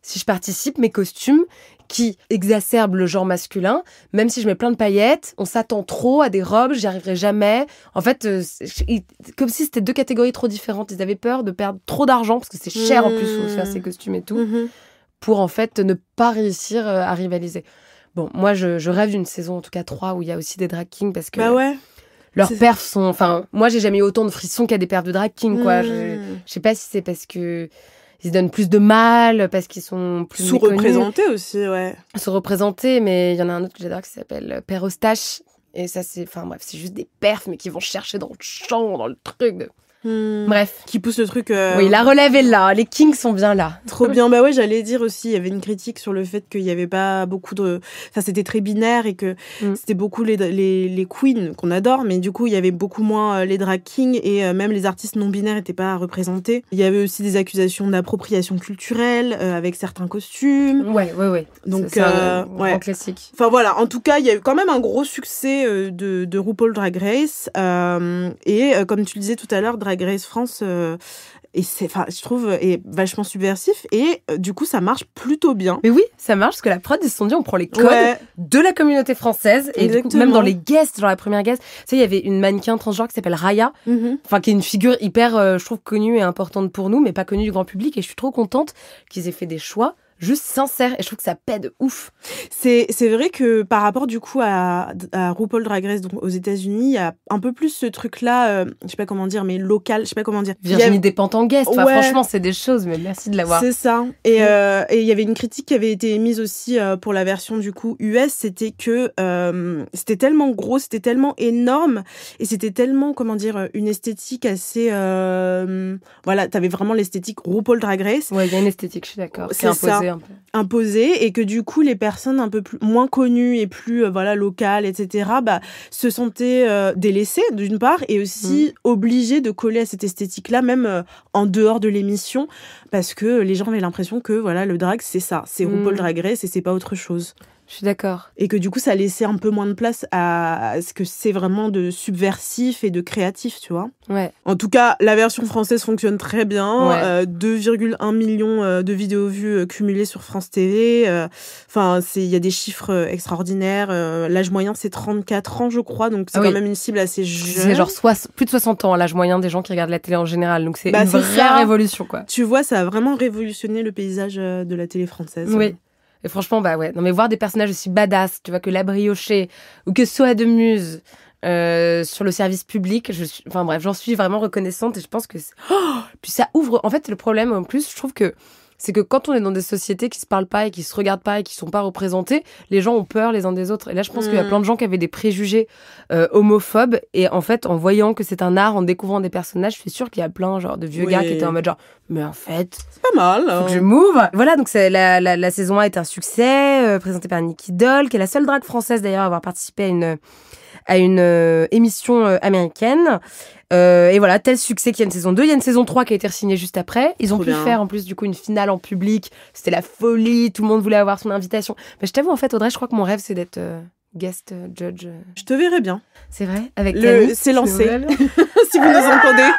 si je participe, mes costumes qui exacerbent le genre masculin, même si je mets plein de paillettes, on s'attend trop à des robes, j'y arriverai jamais. En fait, comme si c'était deux catégories trop différentes. Ils avaient peur de perdre trop d'argent, parce que c'est cher en plus de faire ces costumes et tout. Pour en fait ne pas réussir à rivaliser. Bon, moi je rêve d'une saison, en tout cas 3, où il y a aussi des drag kings parce que leurs perfs sont... Enfin, moi j'ai jamais eu autant de frissons qu'il y a des perfs de drag kings, quoi. Je sais pas si c'est parce que ils se donnent plus de mal, parce qu'ils sont plus sous-représentés aussi, ouais. Sous-représentés, mais il y en a un autre que j'adore qui s'appelle Père Eustache. Et ça c'est... Enfin bref, c'est juste des perfs, mais qui vont chercher dans le champ, dans le truc. Bref. Qui pousse le truc. Oui, la relève est là. Les kings sont bien là. Trop bien. Bah ouais, j'allais dire aussi, il y avait une critique sur le fait qu'il y avait pas beaucoup de. Ça, c'était très binaire et que c'était beaucoup les queens qu'on adore, mais du coup, il y avait beaucoup moins les drag kings et même les artistes non binaires n'étaient pas représentés. Il y avait aussi des accusations d'appropriation culturelle avec certains costumes. Ouais. Donc, c'est un grand classique. Enfin voilà, en tout cas, il y a eu quand même un gros succès de RuPaul Drag Race et comme tu le disais tout à l'heure, Drag Race France et je trouve est vachement subversif et du coup ça marche plutôt bien. Mais oui, ça marche parce que la prod ils se sont dit on prend les codes de la communauté française et du coup, même dans les guests, genre la première guest, tu sais il y avait une mannequin transgenre qui s'appelle Raya, enfin qui est une figure hyper je trouve connue et importante pour nous mais pas connue du grand public et je suis trop contente qu'ils aient fait des choix juste sincère et je trouve que ça paie de ouf. C'est vrai que par rapport du coup à RuPaul Drag Race donc aux États-Unis, il y a un peu plus ce truc là, je sais pas comment dire mais local, je sais pas comment dire. Virginie Despentes en guest, enfin, franchement c'est des choses mais merci de l'avoir. C'est ça. Et il y avait une critique qui avait été émise aussi pour la version du coup US, c'était que c'était tellement gros, c'était tellement énorme et c'était tellement comment dire une esthétique assez voilà, t'avais vraiment l'esthétique RuPaul Drag Race. Ouais, il y a une esthétique, je suis d'accord, c'est imposée. Imposé et que du coup les personnes un peu moins connues et plus voilà locales etc se sentaient délaissées d'une part et aussi obligées de coller à cette esthétique là même en dehors de l'émission parce que les gens avaient l'impression que voilà le drag c'est ça, c'est RuPaul Drag Race et c'est pas autre chose. Je suis d'accord. Et que du coup, ça laissait un peu moins de place à ce que c'est vraiment de subversif et de créatif, tu vois. Ouais. En tout cas, la version française fonctionne très bien. Ouais. 2,1 millions de vidéos vues cumulées sur France TV. Enfin, il y a des chiffres extraordinaires. L'âge moyen, c'est 34 ans, je crois. Donc, c'est quand même une cible assez jeune. C'est genre plus de 60 ans, l'âge moyen des gens qui regardent la télé en général. Donc, c'est une vraie révolution, quoi. Tu vois, ça a vraiment révolutionné le paysage de la télé française. Oui. Et franchement, bah ouais. Non, mais voir des personnages aussi badass, tu vois, que La Briochée ou que Soa de Muse sur le service public, enfin bref, j'en suis vraiment reconnaissante et je pense que puis ça ouvre. En fait, le problème en plus, je trouve que c'est que quand on est dans des sociétés qui se parlent pas et qui se regardent pas et qui sont pas représentées, les gens ont peur les uns des autres. Et là, je pense qu'il y a plein de gens qui avaient des préjugés homophobes. Et en fait, en voyant que c'est un art, en découvrant des personnages, je suis sûre qu'il y a plein genre de vieux gars qui étaient en mode genre, mais en fait, c'est pas mal. Faut que je m'ouvre. Voilà, donc la saison 1 est un succès, présentée par Nicky Doll, qui est la seule drague française d'ailleurs à avoir participé à une émission américaine. Et voilà, tel succès qu'il y a une saison 2. Il y a une saison 3 qui a été signée juste après. Ils ont pu faire en plus du coup une finale en public. C'était la folie, tout le monde voulait avoir son invitation. Mais je t'avoue en fait Audrey, je crois que mon rêve c'est d'être guest judge. Je te verrai bien. C'est vrai, avec Camille. C'est lancé, si vous nous entendez.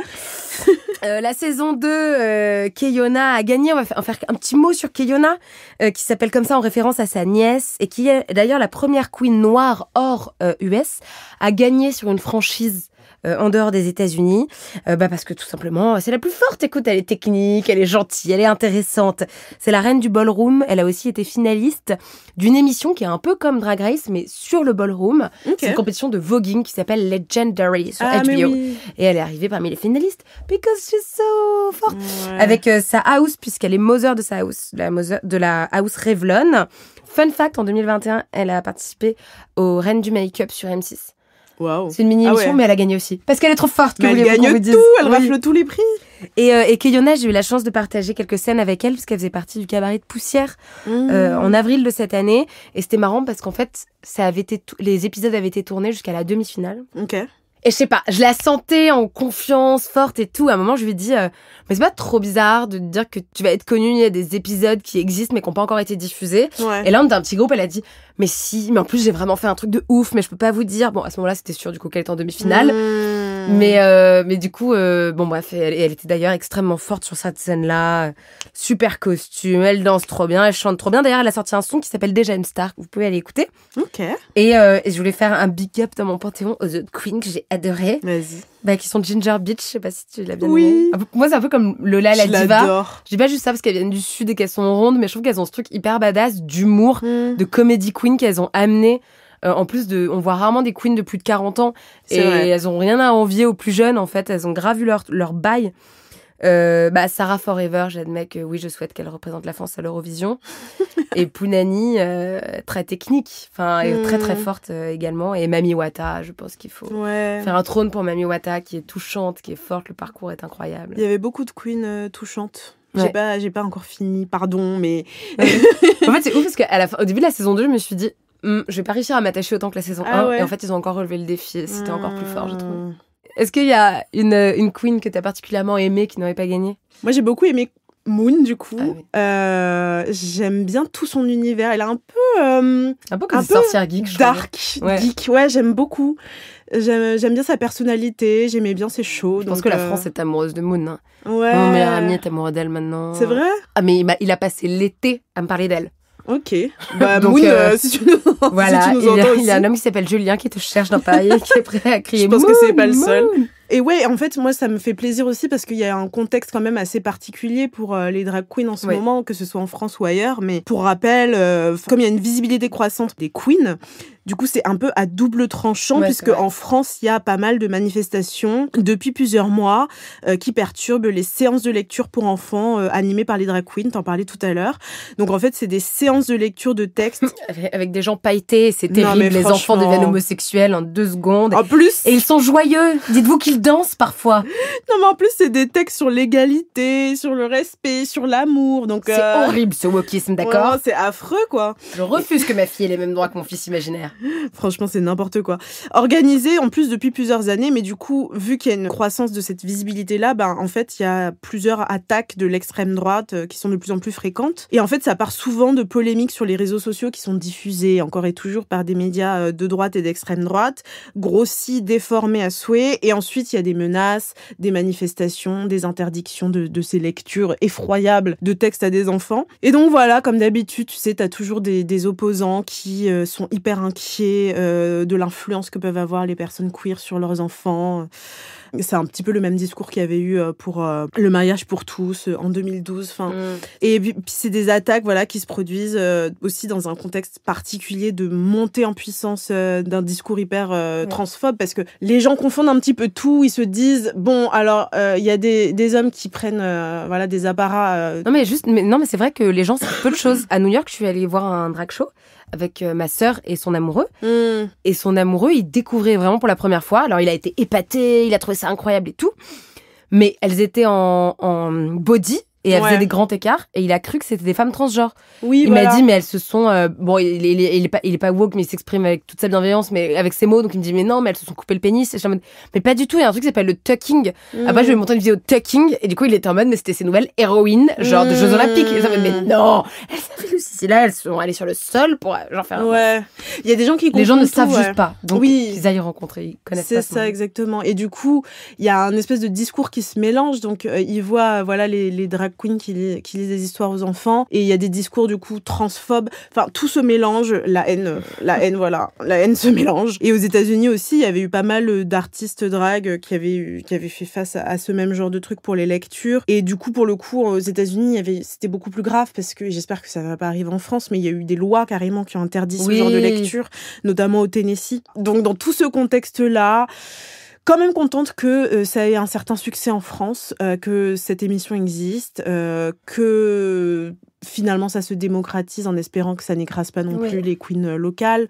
La saison 2, Keyona a gagné. On va faire un petit mot sur Keyona, qui s'appelle comme ça en référence à sa nièce, et qui est d'ailleurs la première queen noire hors US à gagner sur une franchise en dehors des États-Unis, parce que tout simplement, c'est la plus forte. Écoute, elle est technique, elle est gentille, elle est intéressante. C'est la reine du ballroom. Elle a aussi été finaliste d'une émission qui est un peu comme Drag Race, mais sur le ballroom. Okay. C'est une compétition de voguing qui s'appelle Legendary sur HBO. Oui. Et elle est arrivée parmi les finalistes because she's so forte. Ouais. Avec sa house, puisqu'elle est mother de sa house, de la house Revlon. Fun fact, en 2021, elle a participé aux Reines du Make-up sur M6. Wow. C'est une mini-émission, mais elle a gagné aussi. Parce qu'elle est trop forte. Mais elle gagne tout, elle rafle tous les prix. Et Keyona, j'ai eu la chance de partager quelques scènes avec elle, puisqu'elle faisait partie du cabaret de Poussière en avril de cette année. Et c'était marrant parce qu'en fait, les épisodes avaient été tournés jusqu'à la demi-finale. Ok. Et je sais pas, je la sentais en confiance, forte et tout. À un moment, je lui ai dit, mais c'est pas trop bizarre de te dire que tu vas être connue, il y a des épisodes qui existent mais qui n'ont pas encore été diffusés. Ouais. Et là, on était un petit groupe, elle a dit, mais si, mais en plus, j'ai vraiment fait un truc de ouf, mais je peux pas vous dire. Bon, à ce moment-là, c'était sûr, du coup, qu'elle était en demi-finale. Mais du coup, bon, bref, elle était d'ailleurs extrêmement forte sur cette scène-là. Super costume, elle danse trop bien, elle chante trop bien. D'ailleurs, elle a sorti un son qui s'appelle Déjà une star, vous pouvez aller écouter. Ok. Et je voulais faire un big up dans mon panthéon aux autres queens que j'ai adoré. Vas-y. Qui sont Ginger Beach, je sais pas si tu l'as bien aimé. Moi, c'est un peu comme Lola la diva. L'adore. Je dis pas juste ça parce qu'elles viennent du sud et qu'elles sont rondes, mais je trouve qu'elles ont ce truc hyper badass d'humour, de comédie queen qu'elles ont amené. En plus on voit rarement des queens de plus de 40 ans. C'est vrai. Elles ont rien à envier aux plus jeunes, en fait. Elles ont grave eu leur bail. Sarah Forever, j'admets que oui, je souhaite qu'elle représente la France à l'Eurovision. Et Pounani, très technique, et très très forte également. Et Mami Wata, je pense qu'il faut faire un trône pour Mami Wata, qui est touchante, qui est forte. Le parcours est incroyable. Il y avait beaucoup de queens touchantes. Ouais. J'ai pas encore fini, pardon, mais... En fait, c'est ouf parce qu'au début de la saison 2, je me suis dit, je vais pas réussir à m'attacher autant que la saison 1. Et en fait, ils ont encore relevé le défi. C'était encore plus fort, je trouve. Est-ce qu'il y a une queen que t'as particulièrement aimée qui n'aurait pas gagné ? Moi, j'ai beaucoup aimé Moon, du coup. J'aime bien tout son univers. Elle a un peu comme une sorcière geek, je dark, geek. Ouais, j'aime beaucoup. J'aime bien sa personnalité. J'aimais bien ses shows. Je pense que la France est amoureuse de Moon. Hein. Ouais. Mon meilleur ami est amoureux d'elle maintenant. C'est vrai ? Ah, mais il a passé l'été à me parler d'elle. Ok. Donc, Moon, si tu nous entends il y a un homme qui s'appelle Julien qui te cherche dans Paris et qui est prêt à crier. Je pense Moon, que c'est pas le seul. Moon. Et ouais, en fait, moi, ça me fait plaisir aussi parce qu'il y a un contexte quand même assez particulier pour les drag queens en ce moment, que ce soit en France ou ailleurs. Mais pour rappel, comme il y a une visibilité croissante des queens, du coup, c'est un peu à double tranchant puisque en France, il y a pas mal de manifestations depuis plusieurs mois qui perturbent les séances de lecture pour enfants animées par les drag queens. T'en parlais tout à l'heure. Donc, en fait, c'est des séances de lecture de textes. Avec des gens pailletés, c'est terrible. Les enfants deviennent homosexuels en 2 secondes. En plus... Et ils sont joyeux. Dites-vous qu'ils dansent parfois. Non, mais en plus, c'est des textes sur l'égalité, sur le respect, sur l'amour. Donc, c'est horrible, ce wokisme, d'accord ? Ouais, c'est affreux, quoi. Je refuse que ma fille ait les mêmes droits que mon fils imaginaire. Franchement, c'est n'importe quoi. Organisé, en plus, depuis plusieurs années, mais du coup, vu qu'il y a une croissance de cette visibilité-là, en fait, il y a plusieurs attaques de l'extrême droite qui sont de plus en plus fréquentes. Et en fait, ça part souvent de polémiques sur les réseaux sociaux qui sont diffusées encore et toujours par des médias de droite et d'extrême droite, grossis, déformés à souhait. Et ensuite, il y a des menaces, des manifestations, des interdictions de ces lectures effroyables de textes à des enfants. Et donc voilà, comme d'habitude, tu sais, t'as toujours des opposants qui sont hyper inquiets de l'influence que peuvent avoir les personnes queer sur leurs enfants. C'est un petit peu le même discours qu'il y avait eu pour le mariage pour tous en 2012. Et puis c'est des attaques qui se produisent aussi dans un contexte particulier de montée en puissance d'un discours hyper transphobe parce que les gens confondent un petit peu tout. Ils se disent, bon, alors il y a des hommes qui prennent des apparats... Non, mais c'est vrai que les gens savent peu de choses. À New York, je suis allée voir un drag show avec ma sœur et son amoureux. Et son amoureux, il découvrait vraiment pour la première fois. Alors, il a été épaté, il a trouvé ça incroyable et tout. Mais elles étaient en body, et elles faisaient des grands écarts et il a cru que c'était des femmes transgenres. Oui, il m'a dit mais elles se sont bon il est pas woke mais il s'exprime avec toute sa bienveillance mais avec ses mots, donc il me dit mais non mais elles se sont coupé le pénis et je suis en mode mais pas du tout, il y a un truc qui s'appelle le tucking. Après je lui ai montré une vidéo de tucking et du coup il était en mode mais c'était ses nouvelles héroïnes genre de Jeux Olympiques et je me mais non, elles avaient le sissi là, elles sont allées sur le sol pour genre faire il y a des gens qui les gens ne savent juste pas, donc ils aillent rencontrer, ils connaissent pas ça exactement. Et du coup il y a un espèce de discours qui se mélange, donc ils voient voilà les drag queens qui lisent des histoires aux enfants et il y a des discours du coup transphobes, enfin tout se mélange, la haine se mélange. Et aux États-Unis aussi il y avait eu pas mal d'artistes drag qui avaient fait face à ce même genre de truc pour les lectures, et du coup pour le coup aux États-Unis c'était beaucoup plus grave parce que j'espère que ça va pas arriver en France, mais il y a eu des lois carrément qui ont interdit ce genre de lecture, notamment au Tennessee. Donc dans tout ce contexte là, quand même contente que ça ait un certain succès en France, que cette émission existe, que finalement ça se démocratise en espérant que ça n'écrase pas non plus les queens locales.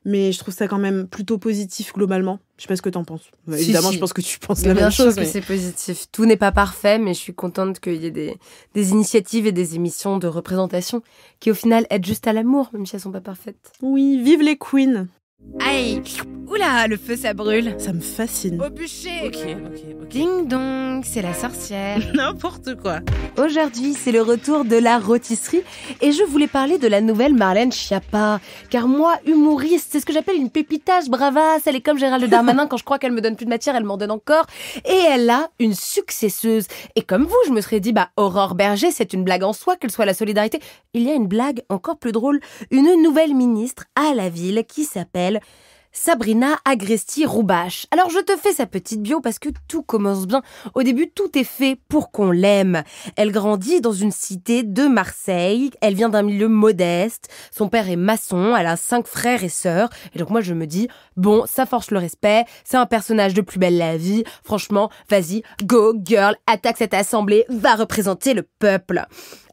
Mais je trouve ça quand même plutôt positif globalement. Je sais pas ce que t'en penses. Évidemment, je pense que tu penses la même chose. Bien sûr que c'est positif. Tout n'est pas parfait, mais je suis contente qu'il y ait des initiatives et des émissions de représentation qui au final aident juste à l'amour, même si elles sont pas parfaites. Oui, vive les queens. Aïe, oula, le feu ça brûle. Ça me fascine. Au bûcher. Ok. Ding dong, c'est la sorcière. N'importe quoi. Aujourd'hui, c'est le retour de la rôtisserie et je voulais parler de la nouvelle Marlène Schiappa. Car moi, humoriste, c'est ce que j'appelle une pépitage bravasse. Elle est comme Gérald Darmanin, quand je crois qu'elle me donne plus de matière, elle m'en donne encore. Et elle a une successeuse. Et comme vous, je me serais dit, Aurore Berger, c'est une blague en soi, qu'elle soit la solidarité. Il y a une blague encore plus drôle. Une nouvelle ministre à la ville qui s'appelle Sabrina Agresti-Roubache. Alors je te fais sa petite bio parce que tout commence bien. Au début, tout est fait pour qu'on l'aime. Elle grandit dans une cité de Marseille. Elle vient d'un milieu modeste. Son père est maçon. Elle a 5 frères et sœurs. Et donc moi je me dis, bon, ça force le respect. C'est un personnage de Plus belle la vie. Franchement, vas-y, go girl, attaque cette assemblée, va représenter le peuple.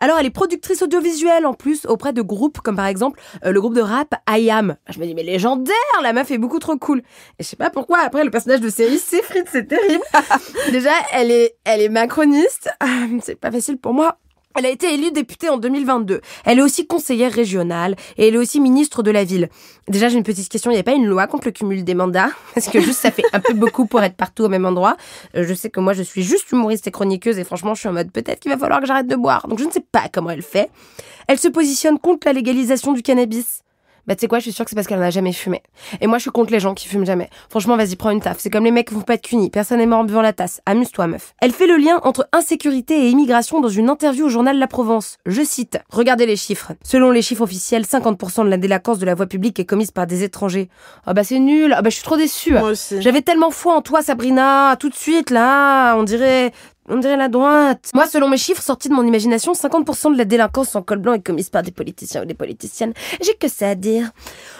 Alors elle est productrice audiovisuelle en plus auprès de groupes comme par exemple le groupe de rap I Am. Je me dis mais légendaire, la meuf est beaucoup trop cool. Et je sais pas pourquoi après le personnage de série s'effrite, c'est terrible. Déjà elle est macroniste, c'est pas facile pour moi. Elle a été élue députée en 2022. Elle est aussi conseillère régionale et elle est aussi ministre de la ville. Déjà, j'ai une petite question. Il n'y a pas une loi contre le cumul des mandats? Parce que juste, ça fait un peu beaucoup pour être partout au même endroit. Je sais que moi, je suis juste humoriste et chroniqueuse et franchement, je suis en mode peut-être qu'il va falloir que j'arrête de boire. Donc, je ne sais pas comment elle fait. Elle se positionne contre la légalisation du cannabis. Tu sais quoi, je suis sûre que c'est parce qu'elle n'a jamais fumé. Et moi, je suis contre les gens qui fument jamais. Franchement, vas-y, prends une taf. C'est comme les mecs qui font pas de cunis. Personne n'est mort en buvant la tasse. Amuse-toi, meuf. Elle fait le lien entre insécurité et immigration dans une interview au journal La Provence. Je cite. Regardez les chiffres. Selon les chiffres officiels, 50% de la délinquance de la voie publique est commise par des étrangers. C'est nul. Je suis trop déçue. Moi aussi. J'avais tellement foi en toi, Sabrina. Tout de suite, là, on dirait la droite. Moi, selon mes chiffres sortis de mon imagination, 50% de la délinquance en col blanc est commise par des politiciens ou des politiciennes. J'ai que ça à dire.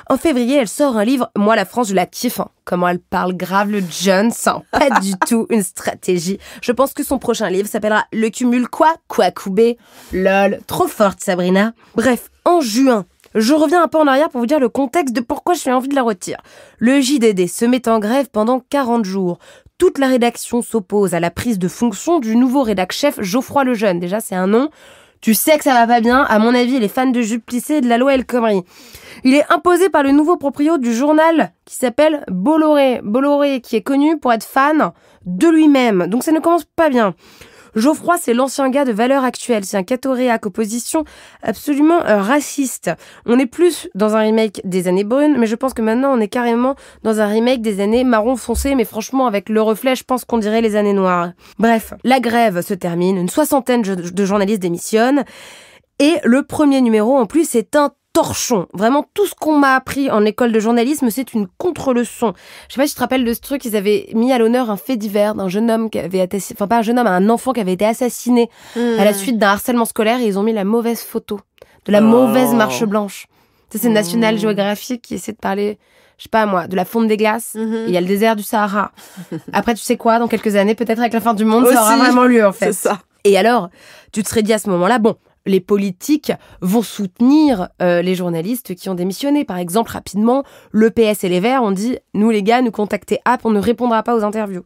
En février, elle sort un livre. Moi, la France, je la kiffe. Comment elle parle grave le John, sans pas du tout une stratégie. Je pense que son prochain livre s'appellera Le cumul quoi Koubé. Lol, trop forte, Sabrina. Bref, en juin, je reviens un peu en arrière pour vous dire le contexte de pourquoi j'ai envie de la retirer. Le JDD se met en grève pendant 40 jours. Toute la rédaction s'oppose à la prise de fonction du nouveau rédac-chef Geoffroy Lejeune. Déjà, c'est un nom. Tu sais que ça va pas bien. À mon avis, il est fan de jupes plissées et de la loi El Khomri. Il est imposé par le nouveau proprio du journal qui s'appelle Bolloré. Bolloré, qui est connu pour être fan de lui-même. Donc ça ne commence pas bien. Geoffroy, c'est l'ancien gars de Valeurs Actuelles. C'est un cathoréaque opposition absolument raciste. On est plus dans un remake des années brunes, mais je pense que maintenant, on est carrément dans un remake des années marron foncé, mais franchement, avec le reflet, je pense qu'on dirait les années noires. Bref, la grève se termine, une 60aine de journalistes démissionnent, et le premier numéro, en plus, c'est un torchon. Vraiment, tout ce qu'on m'a appris en école de journalisme, c'est une contre-leçon. Je sais pas si tu te rappelles de ce truc, ils avaient mis à l'honneur un fait divers d'un jeune homme qui avait été, enfin pas un jeune homme, un enfant qui avait été assassiné à la suite d'un harcèlement scolaire et ils ont mis la mauvaise photo de la mauvaise marche blanche. Tu sais, c'est National Geographic qui essaie de parler, je sais pas moi, de la fonte des glaces. Il y a le désert du Sahara. Après, tu sais quoi, dans quelques années, peut-être avec la fin du monde, ça aura vraiment lieu en fait. C'est ça. Et alors, tu te serais dit à ce moment-là, bon, les politiques vont soutenir les journalistes qui ont démissionné. Par exemple, rapidement, le PS et les Verts ont dit « Nous, les gars, nous contacter App, on ne répondra pas aux interviews. »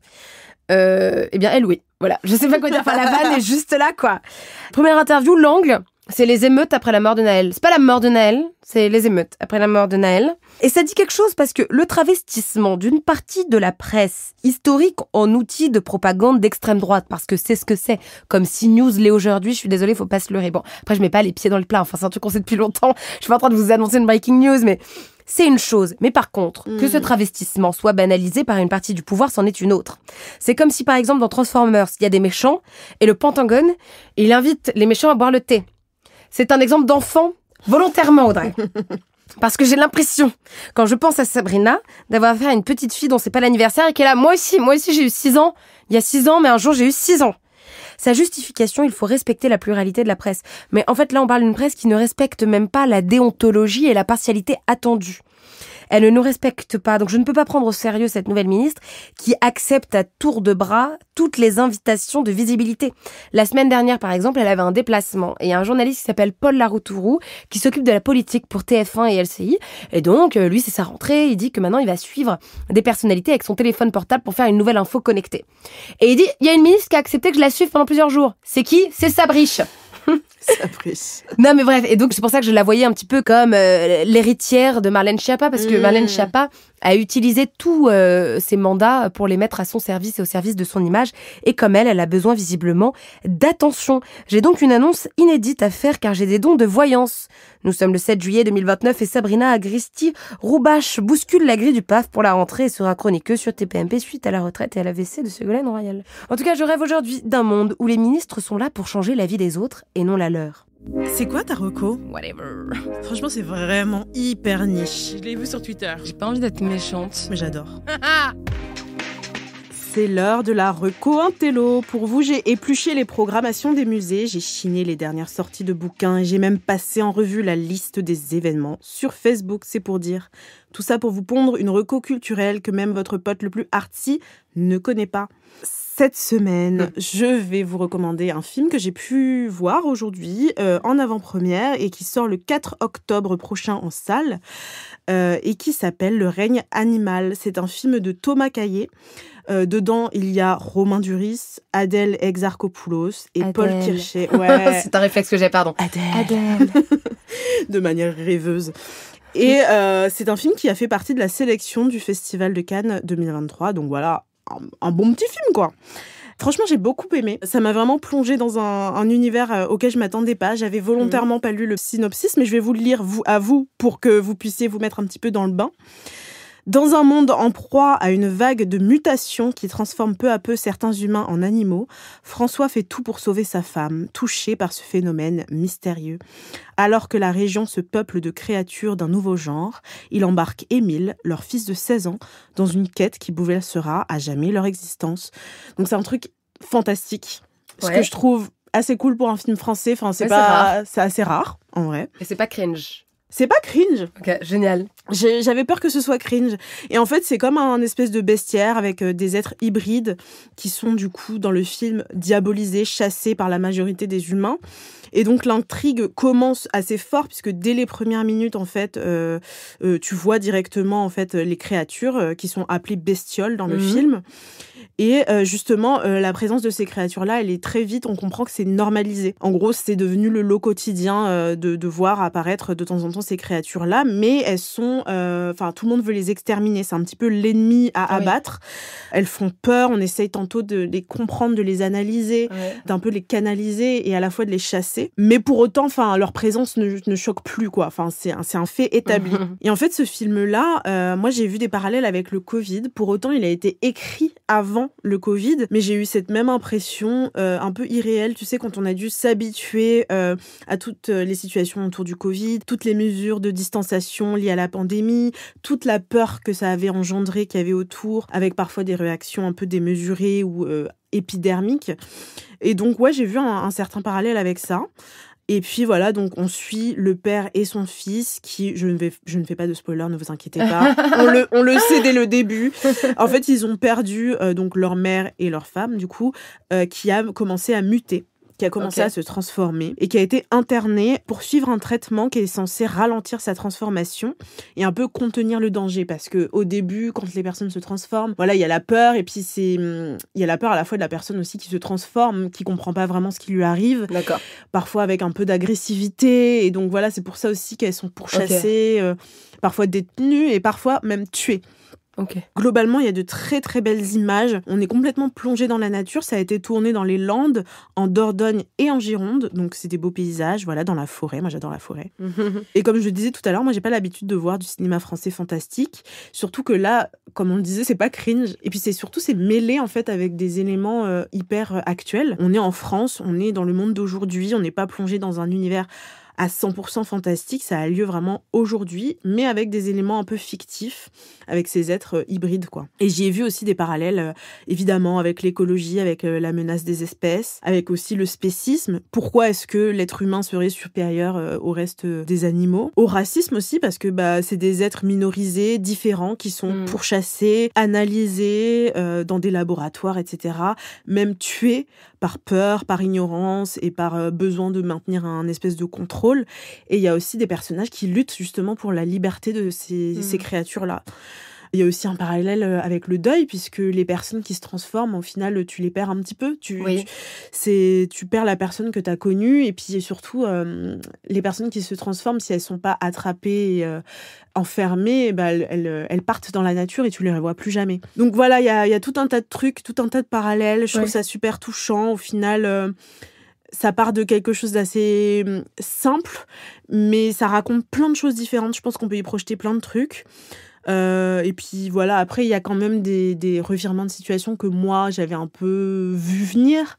Eh bien, elle, oui. Voilà, je sais pas quoi dire. Enfin, la vanne est juste là, quoi. Première interview, l'angle, c'est les émeutes après la mort de Naël. C'est pas la mort de Naël, c'est les émeutes après la mort de Naël. Et ça dit quelque chose parce que le travestissement d'une partie de la presse historique en outil de propagande d'extrême droite, parce que c'est ce que c'est, comme CNews l'est aujourd'hui, je suis désolée, faut pas se leurrer. Bon, après je mets pas les pieds dans le plat, enfin c'est un truc qu'on sait depuis longtemps. Je suis pas en train de vous annoncer une breaking news, mais c'est une chose. Mais par contre, que ce travestissement soit banalisé par une partie du pouvoir, c'en est une autre. C'est comme si par exemple dans Transformers, il y a des méchants, et le Pentagone, il invite les méchants à boire le thé. C'est un exemple d'enfant volontairement, Audrey. Parce que j'ai l'impression, quand je pense à Sabrina, d'avoir affaire à une petite fille dont c'est pas l'anniversaire et qu'elle a, moi aussi j'ai eu 6 ans. Il y a 6 ans, mais un jour j'ai eu 6 ans. Sa justification, il faut respecter la pluralité de la presse. Mais en fait, là, on parle d'une presse qui ne respecte même pas la déontologie et la partialité attendue. Elle ne nous respecte pas. Donc je ne peux pas prendre au sérieux cette nouvelle ministre qui accepte à tour de bras toutes les invitations de visibilité. La semaine dernière, par exemple, elle avait un déplacement. Et il y a un journaliste qui s'appelle Paul Laroutourou qui s'occupe de la politique pour TF1 et LCI. Et donc, lui, c'est sa rentrée. Il dit que maintenant, il va suivre des personnalités avec son téléphone portable pour faire une nouvelle info connectée. Et il dit, il y a une ministre qui a accepté que je la suive pendant plusieurs jours. C'est qui ? C'est Sabriche. Non mais bref, et donc c'est pour ça que je la voyais un petit peu comme l'héritière de Marlène Schiappa, parce que Marlène Schiappa a utilisé tous ses mandats pour les mettre à son service et au service de son image, et comme elle a besoin visiblement d'attention. J'ai donc une annonce inédite à faire car j'ai des dons de voyance. Nous sommes le 7 juillet 2029 et Sabrina Agristi-Roubache bouscule la grille du PAF pour la rentrée et sera chroniqueuse sur TPMP suite à la retraite et à l'AVC de Ségolène Royal. En tout cas, je rêve aujourd'hui d'un monde où les ministres sont là pour changer la vie des autres et non la leur. C'est quoi ta reco ? Whatever. Franchement, c'est vraiment hyper niche. Je l'ai vu sur Twitter. J'ai pas envie d'être méchante. Mais j'adore. C'est l'heure de la reco intello. Pour vous, j'ai épluché les programmations des musées, j'ai chiné les dernières sorties de bouquins et j'ai même passé en revue la liste des événements sur Facebook, c'est pour dire. Tout ça pour vous pondre une reco culturelle que même votre pote le plus artsy ne connaît pas. Cette semaine, je vais vous recommander un film que j'ai pu voir aujourd'hui en avant-première et qui sort le 4 octobre prochain en salle et qui s'appelle Le règne animal. C'est un film de Thomas Caillet. Dedans, il y a Romain Duris, Adèle Exarchopoulos et Adèle. Paul Kircher. Ouais. C'est un réflexe que j'ai, pardon. Adèle. De manière rêveuse. Et c'est un film qui a fait partie de la sélection du Festival de Cannes 2023. Donc voilà, un bon petit film, quoi. Franchement, j'ai beaucoup aimé. Ça m'a vraiment plongée dans un univers auquel je m'attendais pas. J'avais volontairement pas lu le synopsis, mais je vais vous le lire à vous pour que vous puissiez vous mettre un petit peu dans le bain. Dans un monde en proie à une vague de mutations qui transforme peu à peu certains humains en animaux, François fait tout pour sauver sa femme, touchée par ce phénomène mystérieux. Alors que la région se peuple de créatures d'un nouveau genre, il embarque Émile, leur fils de 16 ans, dans une quête qui bouleversera à jamais leur existence. Donc c'est un truc fantastique, ce que je trouve assez cool pour un film français. Enfin, c'est assez rare, en vrai. Et c'est pas cringe. C'est pas cringe. Ok, génial. J'avais peur que ce soit cringe. Et en fait, c'est comme un espèce de bestiaire avec des êtres hybrides qui sont du coup dans le film diabolisés, chassés par la majorité des humains. Et donc l'intrigue commence assez fort puisque dès les premières minutes en fait, tu vois directement en fait les créatures qui sont appelées bestioles dans le film. Et justement, la présence de ces créatures-là, elle est très vite, on comprend que c'est normalisé. En gros, c'est devenu le lot quotidien de voir apparaître de temps en temps ces créatures-là, mais elles sont... tout le monde veut les exterminer. C'est un petit peu l'ennemi à abattre. Elles font peur, on essaye tantôt de les comprendre, de les analyser, d'un peu les canaliser et à la fois de les chasser. Mais pour autant, leur présence ne choque plus, quoi. C'est un fait établi. Et en fait, ce film-là, moi, j'ai vu des parallèles avec le Covid. Pour autant, il a été écrit avant le Covid, mais j'ai eu cette même impression un peu irréelle, tu sais, quand on a dû s'habituer à toutes les situations autour du Covid, toutes les mesures de distanciation liées à la pandémie, toute la peur que ça avait engendré, qu'il y avait autour, avec parfois des réactions un peu démesurées ou épidermiques. Et donc, j'ai vu un certain parallèle avec ça. Et puis voilà, donc on suit le père et son fils qui, je ne fais pas de spoiler, ne vous inquiétez pas, on le sait dès le début. En fait, ils ont perdu donc leur mère et leur femme, du coup, qui a commencé à muter. qui a commencé à se transformer et qui a été internée pour suivre un traitement qui est censé ralentir sa transformation et un peu contenir le danger. Parce que au début, quand les personnes se transforment, voilà, il y a la peur et puis il y a la peur à la fois de la personne aussi qui se transforme, qui comprend pas vraiment ce qui lui arrive. D'accord. Parfois avec un peu d'agressivité. Et donc voilà, c'est pour ça aussi qu'elles sont pourchassées, parfois détenues et parfois même tuées. Globalement, il y a de très très belles images. On est complètement plongé dans la nature. Ça a été tourné dans les Landes, en Dordogne et en Gironde. Donc c'est des beaux paysages, voilà, dans la forêt. Moi, j'adore la forêt. Et comme je le disais tout à l'heure, moi, j'ai pas l'habitude de voir du cinéma français fantastique. Surtout que là, comme on le disait, c'est pas cringe. Et puis c'est mêlé en fait avec des éléments hyper actuels. On est en France, on est dans le monde d'aujourd'hui. On n'est pas plongé dans un univers à 100% fantastique, ça a lieu vraiment aujourd'hui, mais avec des éléments un peu fictifs, avec ces êtres hybrides, quoi. Et j'y ai vu aussi des parallèles, évidemment, avec l'écologie, avec la menace des espèces, avec aussi le spécisme. Pourquoi est-ce que l'être humain serait supérieur au reste des animaux? Au racisme aussi, parce que c'est des êtres minorisés, différents, qui sont pourchassés, analysés dans des laboratoires, etc., même tués par peur, par ignorance et par besoin de maintenir un espèce de contrôle. Et il y a aussi des personnages qui luttent justement pour la liberté de ces créatures-là. Il y a aussi un parallèle avec le deuil, puisque les personnes qui se transforment, au final, tu les perds un petit peu. Tu perds la personne que tu as connue. Et puis surtout, les personnes qui se transforment, si elles ne sont pas attrapées, enfermées, elles partent dans la nature et tu ne les revois plus jamais. Donc voilà, il y a tout un tas de trucs, tout un tas de parallèles. Je trouve ça super touchant. Au final, ça part de quelque chose d'assez simple, mais ça raconte plein de choses différentes. Je pense qu'on peut y projeter plein de trucs. Et puis voilà, après il y a quand même des revirements de situation que moi j'avais un peu vu venir,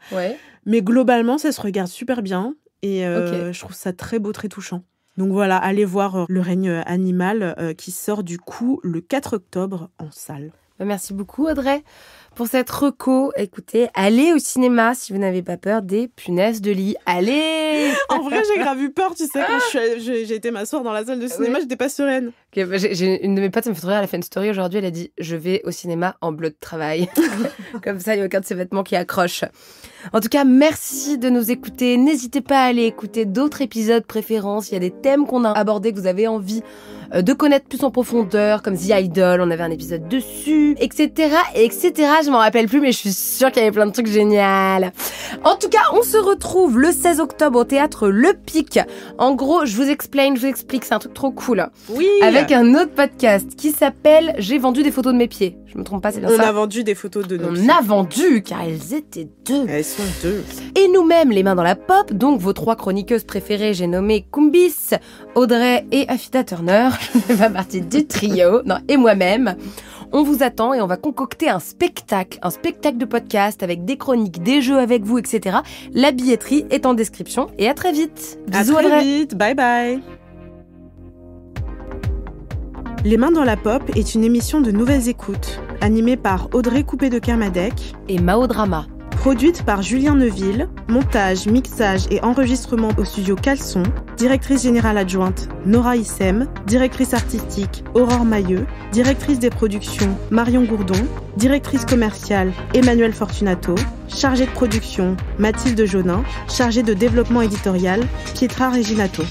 mais globalement ça se regarde super bien et je trouve ça très beau, très touchant. Donc voilà, allez voir Le règne animal qui sort du coup le 4 octobre en salle. Merci beaucoup Audrey pour cette reco. Écoutez, allez au cinéma si vous n'avez pas peur des punaises de lit. Allez. En vrai, j'ai grave eu peur, tu sais, quand j'ai été m'asseoir dans la salle de cinéma, j'étais pas sereine. J'ai une de mes potes, ça me fait trop rire, elle a fait une story aujourd'hui, elle a dit « Je vais au cinéma en bleu de travail ». Comme ça, il n'y a aucun de ses vêtements qui accroche. En tout cas, merci de nous écouter. N'hésitez pas à aller écouter d'autres épisodes préférences. Il y a des thèmes qu'on a abordés que vous avez envie de connaître plus en profondeur, comme The Idol, on avait un épisode dessus, etc., etc. Je m'en rappelle plus, mais je suis sûre qu'il y avait plein de trucs géniaux. En tout cas, on se retrouve le 16 octobre au théâtre Le Pic. En gros, je vous explique, c'est un truc trop cool. Oui. Avec un autre podcast qui s'appelle « J'ai vendu des photos de mes pieds ». Je me trompe pas, c'est bien ça. On a vendu des photos de nos pieds. On a vendu, car elles étaient 2. Elles sont 2. Et nous-mêmes, les mains dans la pop, donc vos 3 chroniqueuses préférées, j'ai nommé Kumbis, Audrey et Afida Turner. Je ne fais pas partie du trio. Non, et moi-même. On vous attend et on va concocter un spectacle de podcast avec des chroniques, des jeux avec vous, etc. La billetterie est en description et à très vite. Bisous Audrey. À très vite, bye bye. Les mains dans la pop est une émission de Nouvelles Écoutes, animée par Audrey Coupé de Kermadec et Mao Drama. Produite par Julien Neuville, montage, mixage et enregistrement au studio Caleçon, directrice générale adjointe Nora Issem, directrice artistique Aurore Mailleux, directrice des productions Marion Gourdon, directrice commerciale Emmanuel Fortunato, chargée de production Mathilde Jonin, chargée de développement éditorial Pietra Reginato.